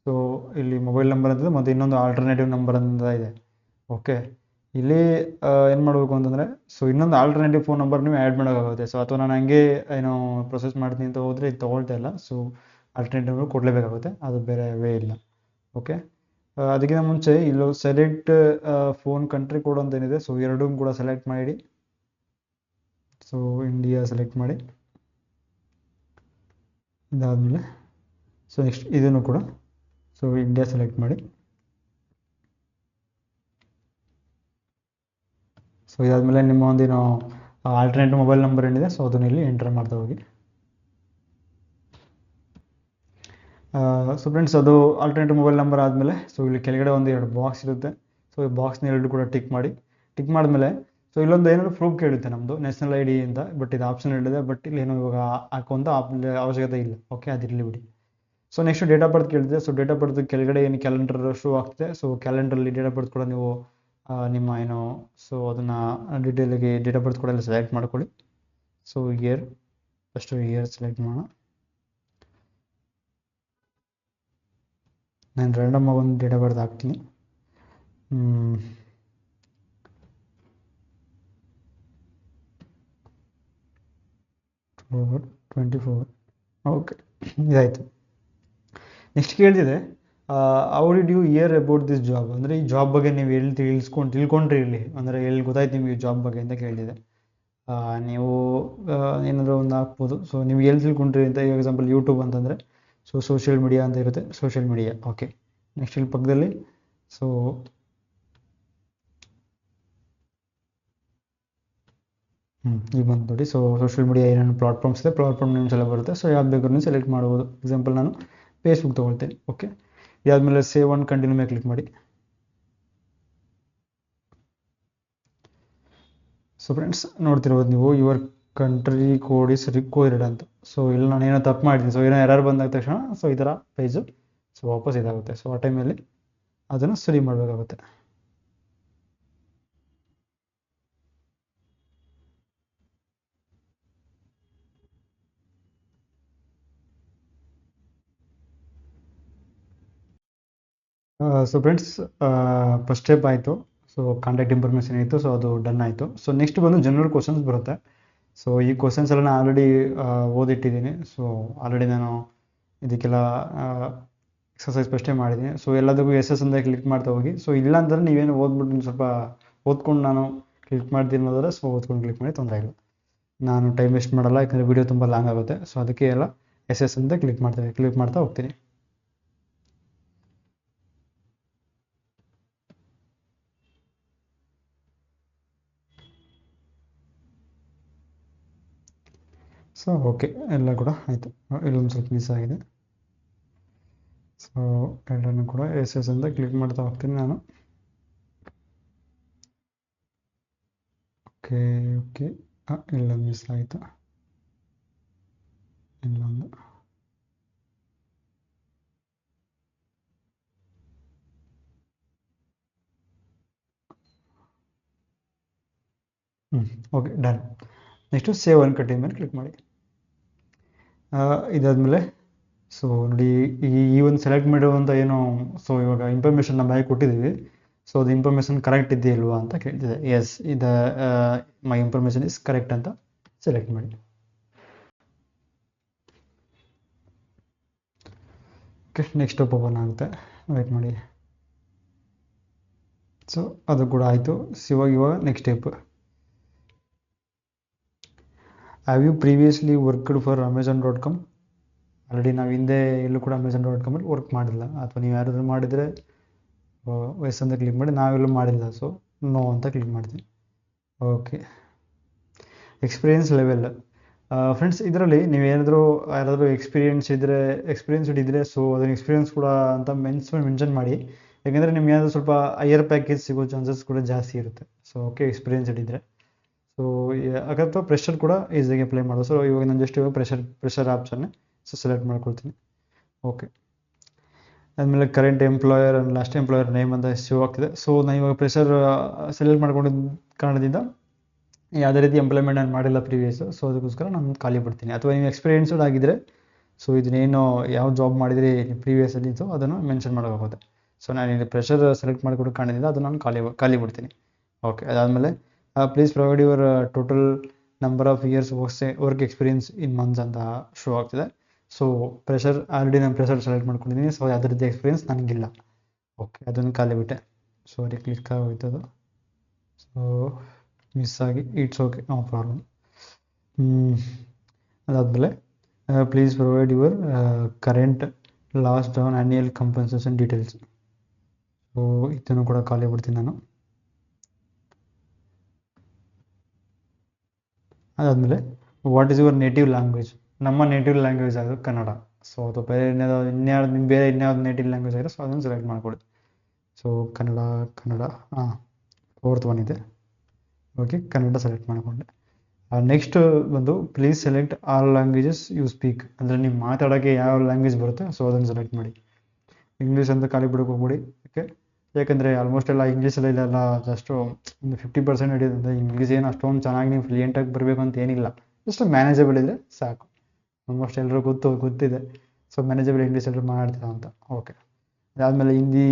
ಸೊ ಇಲ್ಲಿ ಮೊಬೈಲ್ ನಂಬರ್ ಅಂತಿದೆ ಮತ್ತು ಇನ್ನೊಂದು ಆಲ್ಟರ್ನೇಟಿವ್ ನಂಬರ್ ಅಂತ ಇದೆ. ಓಕೆ, ಇಲ್ಲಿ ಏನು ಮಾಡಬೇಕು ಅಂತಂದರೆ ಸೊ ಇನ್ನೊಂದು ಆಲ್ಟರ್ನೇಟಿವ್ ಫೋನ್ ನಂಬರ್ ನೀವು ಆ್ಯಡ್ ಮಾಡೋಕ್ಕಾಗುತ್ತೆ. ಸೊ ಅಥವಾ ನಾನು ಹಂಗೆ ಏನೋ ಪ್ರೊಸೆಸ್ ಮಾಡ್ತೀನಿ ಅಂತ ಹೋದರೆ ಇದು ತೊಗೊಳ್ತಾ ಇಲ್ಲ. ಸೊ ಆಲ್ಟರ್ನೇಟಿವ್ ನಂಬರ್ ಕೊಡಲೇಬೇಕಾಗುತ್ತೆ, ಅದು ಬೇರೆ ವೇ ಇಲ್ಲ. ಓಕೆ, ಅದಕ್ಕಿಂತ ಮುಂಚೆ ಇಲ್ಲೂ ಸೆಲೆಕ್ಟ್ ಫೋನ್ ಕಂಟ್ರಿ ಕೋಡ್ ಅಂತ ಏನಿದೆ, ಸೊ ಎರಡೂ ಕೂಡ ಸೆಲೆಕ್ಟ್ ಮಾಡಿ. ಸೊ ಇಂಡಿಯಾ ಸೆಲೆಕ್ಟ್ ಮಾಡಿ, ಇದಾದಮೇಲೆ ಸೊ ನೆಕ್ಸ್ಟ್ ಇದನ್ನು ಕೂಡ ಸೊ ಇಂಡಿಯಾ ಸೆಲೆಕ್ಟ್ ಮಾಡಿ. ಸೊ ಇದಾದಮೇಲೆ ನಿಮ್ಮ ಒಂದೇನು ಆಲ್ಟರ್ನೇಟಿವ್ ಮೊಬೈಲ್ ನಂಬರ್ ಏನಿದೆ ಸೊ ಅದನ್ನು ಇಲ್ಲಿ ಎಂಟರ್ ಮಾಡ್ತಾ ಹೋಗಿ. ಸೊ ಫ್ರೆಂಡ್ಸ್, ಅದು ಆಲ್ಟರ್ನೇಟಿವ್ ಮೊಬೈಲ್ ನಂಬರ್ ಆದಮೇಲೆ ಸೊ ಇಲ್ಲಿ ಕೆಳಗಡೆ ಒಂದು ಎರಡು ಬಾಕ್ಸ್ ಇರುತ್ತೆ. ಸೊ ಈ ಬಾಕ್ಸ್ನ ಎರಡು ಕೂಡ ಟಿಕ್ ಮಾಡಿ. ಟಿಕ್ ಮಾಡಿದ್ಮೇಲೆ ಸೊ ಇಲ್ಲೊಂದು ಏನಾದರೂ ಪ್ರೂಫ್ ಕೇಳುತ್ತೆ ನಮ್ಮದು ನ್ಯಾಷನಲ್ ಐ ಡಿ ಅಂತ, ಬಟ್ ಇದು ಆಪ್ಷನ್ ಹೇಳಿದೆ, ಬಟ್ ಇಲ್ಲಿ ಏನೋ ಇವಾಗ ಹಾಕುವಂಥ ಅವಶ್ಯಕತೆ ಇಲ್ಲ. ಓಕೆ, ಅದಿರಲಿ ಬಿಡಿ. So next date of birth ಕೇಳಿದೆ. ಸೊ ಡೇಟ್ ಆಫ್ ಬರ್ತ್ ಕೆಳಗಡೆ ಏನು ಕ್ಯಾಲೆಂಡರ್ ಶೋ ಆಗ್ತಿದೆ, ಸೊ ಕ್ಯಾಲೆಂಡ್ರಲ್ಲಿ ಡೇಟ್ ಆಫ್ ಬರ್ತ್ ಕೂಡ ನೀವು ನಿಮ್ಮ ಏನು ಸೊ ಅದನ್ನು ಡೀಟೇಲಿಗೆ ಡೇಟ್ ಆಫ್ ಬರ್ತ್ ಕೂಡ ಎಲ್ಲ ಸೆಲೆಕ್ಟ್ ಮಾಡ್ಕೊಳ್ಳಿ. So here first year select ಮಾಡೋಣ. ನಾನು ರ್ಯಾಂಡಮ್ ಆಗಿ ಒಂದು ಡೇಟ್ ಆಫ್ ಬರ್ತ್ ಹಾಕ್ತೀನಿ. 24. ಓಕೆ, ಇದಾಯಿತು. ನೆಕ್ಸ್ಟ್ ಕೇಳ್ತಿದೆ how did you hear about this job, ಅಂದರೆ ಈ ಜಾಬ್ ಬಗ್ಗೆ ನೀವು ಎಲ್ಲಿ ತಿಳ್ಕೊಂಡ್ರಿ ಇಲ್ಲಿ, ಅಂದರೆ ಎಲ್ಲಿ ಗೊತ್ತಾಯ್ತು ನಿಮಗೆ ಈ ಜಾಬ್ ಬಗ್ಗೆ ಅಂತ ಕೇಳಿದೆ. ನೀವು ಏನಾದರೂ ಒಂದು ಹಾಕ್ಬೋದು. ಸೊ ನೀವು ಎಲ್ಲಿ ತಿಳ್ಕೊಂಡ್ರಿ ಅಂತ, ಎಕ್ಸಾಂಪಲ್ ಯೂಟ್ಯೂಬ್ ಅಂತಂದರೆ ಸೊ ಸೋಷಿಯಲ್ ಮೀಡಿಯಾ ಅಂತ ಇರುತ್ತೆ, ಸೋಷಿಯಲ್ ಮೀಡಿಯಾ. ಓಕೆ, ನೆಕ್ಸ್ಟ್ ಇಲ್ಲಿ ಪಕ್ಕದಲ್ಲಿ ಸೊ ಈಗ ಬಂದು ನೋಡಿ. ಸೊ ಸೋಷಿಯಲ್ ಮೀಡಿಯಾ ಏನೇನು ಪ್ಲಾಟ್ಫಾರ್ಮ್ಸ್ ಇದೆ, ಪ್ಲಾಟ್ಫಾರ್ಮ್ ನೇಮ್ಸ್ ಎಲ್ಲ ಬರುತ್ತೆ. ಸೊ ಯಾವ್ದು ಬೇಕಾದ್ರೂ ಸೆಲೆಕ್ಟ್ ಮಾಡ್ಬೋದು. ಎಕ್ಸಾಂಪಲ್ ನಾನು ಫೇಸ್ಬುಕ್ ತೊಗೊಳ್ತೇನೆ. ಓಕೆ, ಇದಾದಮೇಲೆ ಸೇವ್ ಆನ್ ಕಂಟಿನ್ಯೂ ಮೇಲೆ ಕ್ಲಿಕ್ ಮಾಡಿ. ಸೊ ಫ್ರೆಂಡ್ಸ್, ನೋಡ್ತಿರ್ಬೋದು ನೀವು your country code is required ಅಂತ. ಸೊ ಇಲ್ಲಿ ನಾನು ಏನೋ ತಪ್ಪು ಮಾಡಿದ್ದೀನಿ. ಸೊ ಏನೋ ಎರರ್ ಬಂದಾಗ ತಕ್ಷಣ ಸೊ ಈ ಥರ ಪೇಜು ಸೊ ವಾಪಸ್ ಇದಾಗುತ್ತೆ. ಸೊ ಆ ಟೈಮಲ್ಲಿ ಅದನ್ನು ಸರಿ ಮಾಡಬೇಕಾಗುತ್ತೆ. ಸೊ ಫ್ರೆಂಡ್ಸ್, ಫಸ್ಟ್ ಸ್ಟೆಪ್ ಆಯಿತು. ಸೊ ಕಾಂಟ್ಯಾಕ್ಟ್ ಇನ್ಫಾರ್ಮೇಷನ್ ಇತ್ತು, ಸೊ ಅದು ಡನ್ ಆಯಿತು. ಸೊ ನೆಕ್ಸ್ಟ್ ಬಂದು ಜನರಲ್ ಕ್ವಶನ್ಸ್ ಬರುತ್ತೆ. ಸೊ ಈ ಕ್ವಶನ್ಸ್ ಎಲ್ಲ ನಾನು ಆಲ್ರೆಡಿ ಓದಿಟ್ಟಿದ್ದೀನಿ. ಸೊ ಆಲ್ರೆಡಿ ನಾನು ಇದಕ್ಕೆಲ್ಲ ಎಕ್ಸಸೈಸ್ ಫಸ್ಟೇ ಮಾಡಿದ್ದೀನಿ. ಸೊ ಎಲ್ಲದಕ್ಕೂ ಎಸ್ ಎಸ್ ಅಂತ ಕ್ಲಿಕ್ ಮಾಡ್ತಾ ಹೋಗಿ. ಸೊ ಇಲ್ಲ ಅಂತಂದರೆ ನೀವೇನು ಓದ್ಬಿಟ್ಟು ಸ್ವಲ್ಪ ಓದ್ಕೊಂಡು ನಾನು ಕ್ಲಿಕ್ ಮಾಡ್ತೀನಿ ಅನ್ನೋದಾದ್ರೆ ಸೊ ಓದ್ಕೊಂಡು ಕ್ಲಿಕ್ ಮಾಡಿ, ತೊಂದರೆ ಇಲ್ಲ. ನಾನು ಟೈಮ್ ವೇಸ್ಟ್ ಮಾಡಲ್ಲ, ಯಾಕಂದರೆ ವಿಡಿಯೋ ತುಂಬ ಲಾಂಗ್ ಆಗುತ್ತೆ. ಸೊ ಅದಕ್ಕೆ ಎಲ್ಲ ಎಸ್ ಎಸ್ ಅಂತ ಕ್ಲಿಕ್ ಮಾಡ್ತಾ ಹೋಗ್ತೀನಿ. ಸೊ ಓಕೆ, ಎಲ್ಲ ಕೂಡ ಆಯಿತು. ಇಲ್ಲೊಂದು ಸ್ವಲ್ಪ ಮಿಸ್ ಆಗಿದೆ. ಸೊ ಎರಡನ್ನು ಕೂಡ ಎಸ್ ಎಸ್ ಅಂತ ಕ್ಲಿಕ್ ಮಾಡ್ತಾ ಹೋಗ್ತೀನಿ ನಾನು. ಓಕೆ ಓಕೆ, ಇಲ್ಲೊಂದು ಮಿಸ್ ಆಯಿತು. ಇಲ್ಲೊಂದು okay, done. Next save on continue ಮೇಲೆ ಕ್ಲಿಕ್ ಮಾಡಿ. ಇದಾದಮೇಲೆ ಸೊ ನೋಡಿ, ಈ ಒಂದು ಸೆಲೆಕ್ಟ್ ಮಾಡಿರುವಂಥ ಏನು ಸೊ ಇವಾಗ ಇನ್ಫಾರ್ಮೇಷನ್ ನಮ್ಮ ಬಾಯಿಗೆ ಕೊಟ್ಟಿದ್ದೀವಿ. ಸೊ ಅದು ಇನ್ಫಾರ್ಮೇಷನ್ ಕರೆಕ್ಟ್ ಇದೆಯಲ್ವಾ ಅಂತ ಕೇಳ್ತಿದೆ. ಎಸ್, ಇದು ಮೈ ಇನ್ಫಾರ್ಮೇಷನ್ ಇಸ್ ಕರೆಕ್ಟ್ ಅಂತ ಸೆಲೆಕ್ಟ್ ಮಾಡಿ. ಓಕೆ, ನೆಕ್ಸ್ಟ್ ಓಪನ್ ಆಗುತ್ತೆ, ವೆಯ್ಟ್ ಮಾಡಿ. ಸೊ ಅದು ಕೂಡ ಆಯಿತು. ಇವಾಗ next step, have you previously worked for Amazon.com. Already ನಾವು ಹಿಂದೆ ಎಲ್ಲೂ ಕೂಡ Amazon.com ಅಲ್ಲಿ ವರ್ಕ್ ಮಾಡಿಲ್ಲ, ಅಥವಾ ನೀವು ಯಾರಾದರೂ ಮಾಡಿದರೆ ಎಸ್ ಅಂತ ಕ್ಲಿಕ್ ಮಾಡಿ. ನಾವೆಲ್ಲೂ ಮಾಡಿಲ್ಲ, ಸೊ ನೋ ಅಂತ ಕ್ಲಿಕ್ ಮಾಡ್ತೀನಿ. ಓಕೆ, ಎಕ್ಸ್ಪೀರಿಯನ್ಸ್ ಲೆವೆಲ್ ಫ್ರೆಂಡ್ಸ್, ಇದರಲ್ಲಿ ನೀವು ಯಾರಾದರೂ ಎಕ್ಸ್ಪೀರಿಯನ್ಸ್ಡ್ ಇದ್ದರೆ ಸೊ ಅದನ್ನ ಎಕ್ಸ್ಪೀರಿಯನ್ಸ್ ಕೂಡ ಅಂತ ಮೆನ್ಷನ್ ಮಾಡಿ. ಯಾಕೆಂದರೆ ನಿಮ್ಗೆ ಏನಾದರೂ ಸ್ವಲ್ಪ ಹೈಯರ್ ಪ್ಯಾಕೇಜ್ ಸಿಗೋ ಚಾನ್ಸಸ್ ಕೂಡ ಜಾಸ್ತಿ ಇರುತ್ತೆ. ಸೊ ಓಕೆ, ಎಕ್ಸ್ಪೀರಿಯನ್ಸ್ಡ್ ಇದ್ದರೆ. ಸೊ ಅಥವಾ ಪ್ರೆಷರ್ ಕೂಡ ಈಸಿಯಾಗಿ ಅಪ್ಲೈ ಮಾಡೋದು. ಸೊ ಇವಾಗ ನಾನು ಜಸ್ಟ್ ಇವಾಗ ಪ್ರೆಷರ್ ಆಪ್ಷನ್ನೇ ಸೆಲೆಕ್ಟ್ ಮಾಡ್ಕೊಳ್ತೀನಿ. ಓಕೆ, ಆದಮೇಲೆ current employer and last employer name ಅಂತ ಶೋ ಆಗ್ತಿದೆ. ಸೊ ನಾನು ಇವಾಗ ಪ್ರೆಷರ್ ಸೆಲೆಕ್ಟ್ ಮಾಡ್ಕೊಂಡಿದ್ದ ಕಾರಣದಿಂದ ಯಾವುದೇ ರೀತಿ ಎಂಪ್ಲಾಯ್ಮೆಂಟ್ ನಾನು ಮಾಡಿಲ್ಲ ಪ್ರೀವಿಯಸ್. ಸೊ ಅದಕ್ಕೋಸ್ಕರ ನಾನು ಖಾಲಿ ಬಿಡ್ತೀನಿ. ಅಥವಾ ನೀವು ಎಕ್ಸ್ಪೀರಿಯನ್ಸ್ಡ್ ಆಗಿದ್ದರೆ ಸೊ ಇದನ್ನೇನು ಯಾವ ಜಾಬ್ ಮಾಡಿದರೆ ಪ್ರೀವಿಯಸಲ್ಲಿ ಇತ್ತು ಅದನ್ನು ಮೆನ್ಷನ್ ಮಾಡೋಕ್ಕಾಗುತ್ತೆ. ಸೊ ನಾನು ಇಲ್ಲಿ ಪ್ರೆಷರ್ ಸೆಲೆಕ್ಟ್ ಮಾಡಿಕೊಡೋ ಕಾರಣದಿಂದ ಅದು ನಾನು ಖಾಲಿ ಬಿಡ್ತೀನಿ. ಓಕೆ, ಅದಾದಮೇಲೆ please provide your total number of years work experience in months ಅಂತ ಶೋ ಆಗ್ತಿದೆ. ಸೊ ಆಲ್ರೆಡಿ ನಾನು ಪ್ರೆಷರ್ ಸೆಲೆಕ್ಟ್ ಮಾಡ್ಕೊಂಡಿದ್ದೀನಿ. ಸೊ ಯಾವುದೇ ರೀತಿ ಎಕ್ಸ್ಪೀರಿಯನ್ಸ್ ನನಗಿಲ್ಲ. ಓಕೆ, ಅದನ್ನು ಖಾಲಿ ಬಿಟ್ಟೆ. ಸಾರಿ, ಕ್ಲಿಕ್ ಆಗೋಯ್ತು ಅದು. ಸೊ ಮಿಸ್ ಆಗಿ, ಇಟ್ಸ್ ಓಕೆ, ನೋ ಪ್ರಾಬ್ಲಮ್. ಅದಾದಮೇಲೆ please provide your current last drawn annual compensation details. So ಇದನ್ನು ಕೂಡ ಖಾಲಿ ಬಿಡ್ತೀನಿ ನಾನು. ಅದಾದಮೇಲೆ what is your native language. ನಮ್ಮ ನೇಟಿವ್ ಲ್ಯಾಂಗ್ವೇಜ್ ಅದು ಕನ್ನಡ. ಸೊ ಅದು ಬೇರೆ ಇನ್ಯಾವ್ದು ನೇಟಿವ್ ಲ್ಯಾಂಗ್ವೇಜ್ ಆಗಿರೋ ಸೊ ಅದನ್ನು ಸೆಲೆಕ್ಟ್ ಮಾಡ್ಕೊಳ್ಳಿ. ಸೊ ಕನ್ನಡ ಫೋರ್ತ್ ಒನ್ ಇದೆ. ಓಕೆ, ಕನ್ನಡ ಸೆಲೆಕ್ಟ್ ಮಾಡಿಕೊಂಡೆ. ನೆಕ್ಸ್ಟ್ ಬಂದು please select all languages you speak. ಅಂದರೆ ನೀವು ಮಾತಾಡೋಕ್ಕೆ ಯಾವ ಲ್ಯಾಂಗ್ವೇಜ್ ಬರುತ್ತೆ ಸೊ ಅದನ್ನು ಸೆಲೆಕ್ಟ್ ಮಾಡಿ. ಇಂಗ್ಲೀಷ್ ಅಂತ ಖಾಲಿ ಬಿಡೋಕೆ ಹೋಗ್ಬಿಡಿ. ಯಾಕೆಂದರೆ ಆಲ್ಮೋಸ್ಟ್ ಎಲ್ಲ ಇಂಗ್ಲೀಷಲ್ಲಿ ಇಲ್ಲೆಲ್ಲ ಜಸ್ಟು ಒಂದು 50% ಹಿಡಿಯುತ್ತೆ. ಇಂಗ್ಲೀಷ್ ಏನು ಅಷ್ಟೊಂದು ಚೆನ್ನಾಗಿ ನೀವು ಫ್ಲೂಯೆಂಟಾಗಿ ಬರಬೇಕು ಅಂತ ಏನಿಲ್ಲ, ಜಸ್ಟ್ ಮ್ಯಾನೇಜಬಲ್ ಇದ್ದರೆ ಸಾಕು. ಆಲ್ಮೋಸ್ಟ್ ಎಲ್ಲರೂ ಗೊತ್ತಿದೆ. ಸೊ ಮ್ಯಾನೇಜಬಲ್ ಇಂಗ್ಲೀಷ್ ಎಲ್ಲರೂ ಮಾಡ್ತೀರಾ ಅಂತ. ಓಕೆ, ಅದಾದಮೇಲೆ ಹಿಂದಿ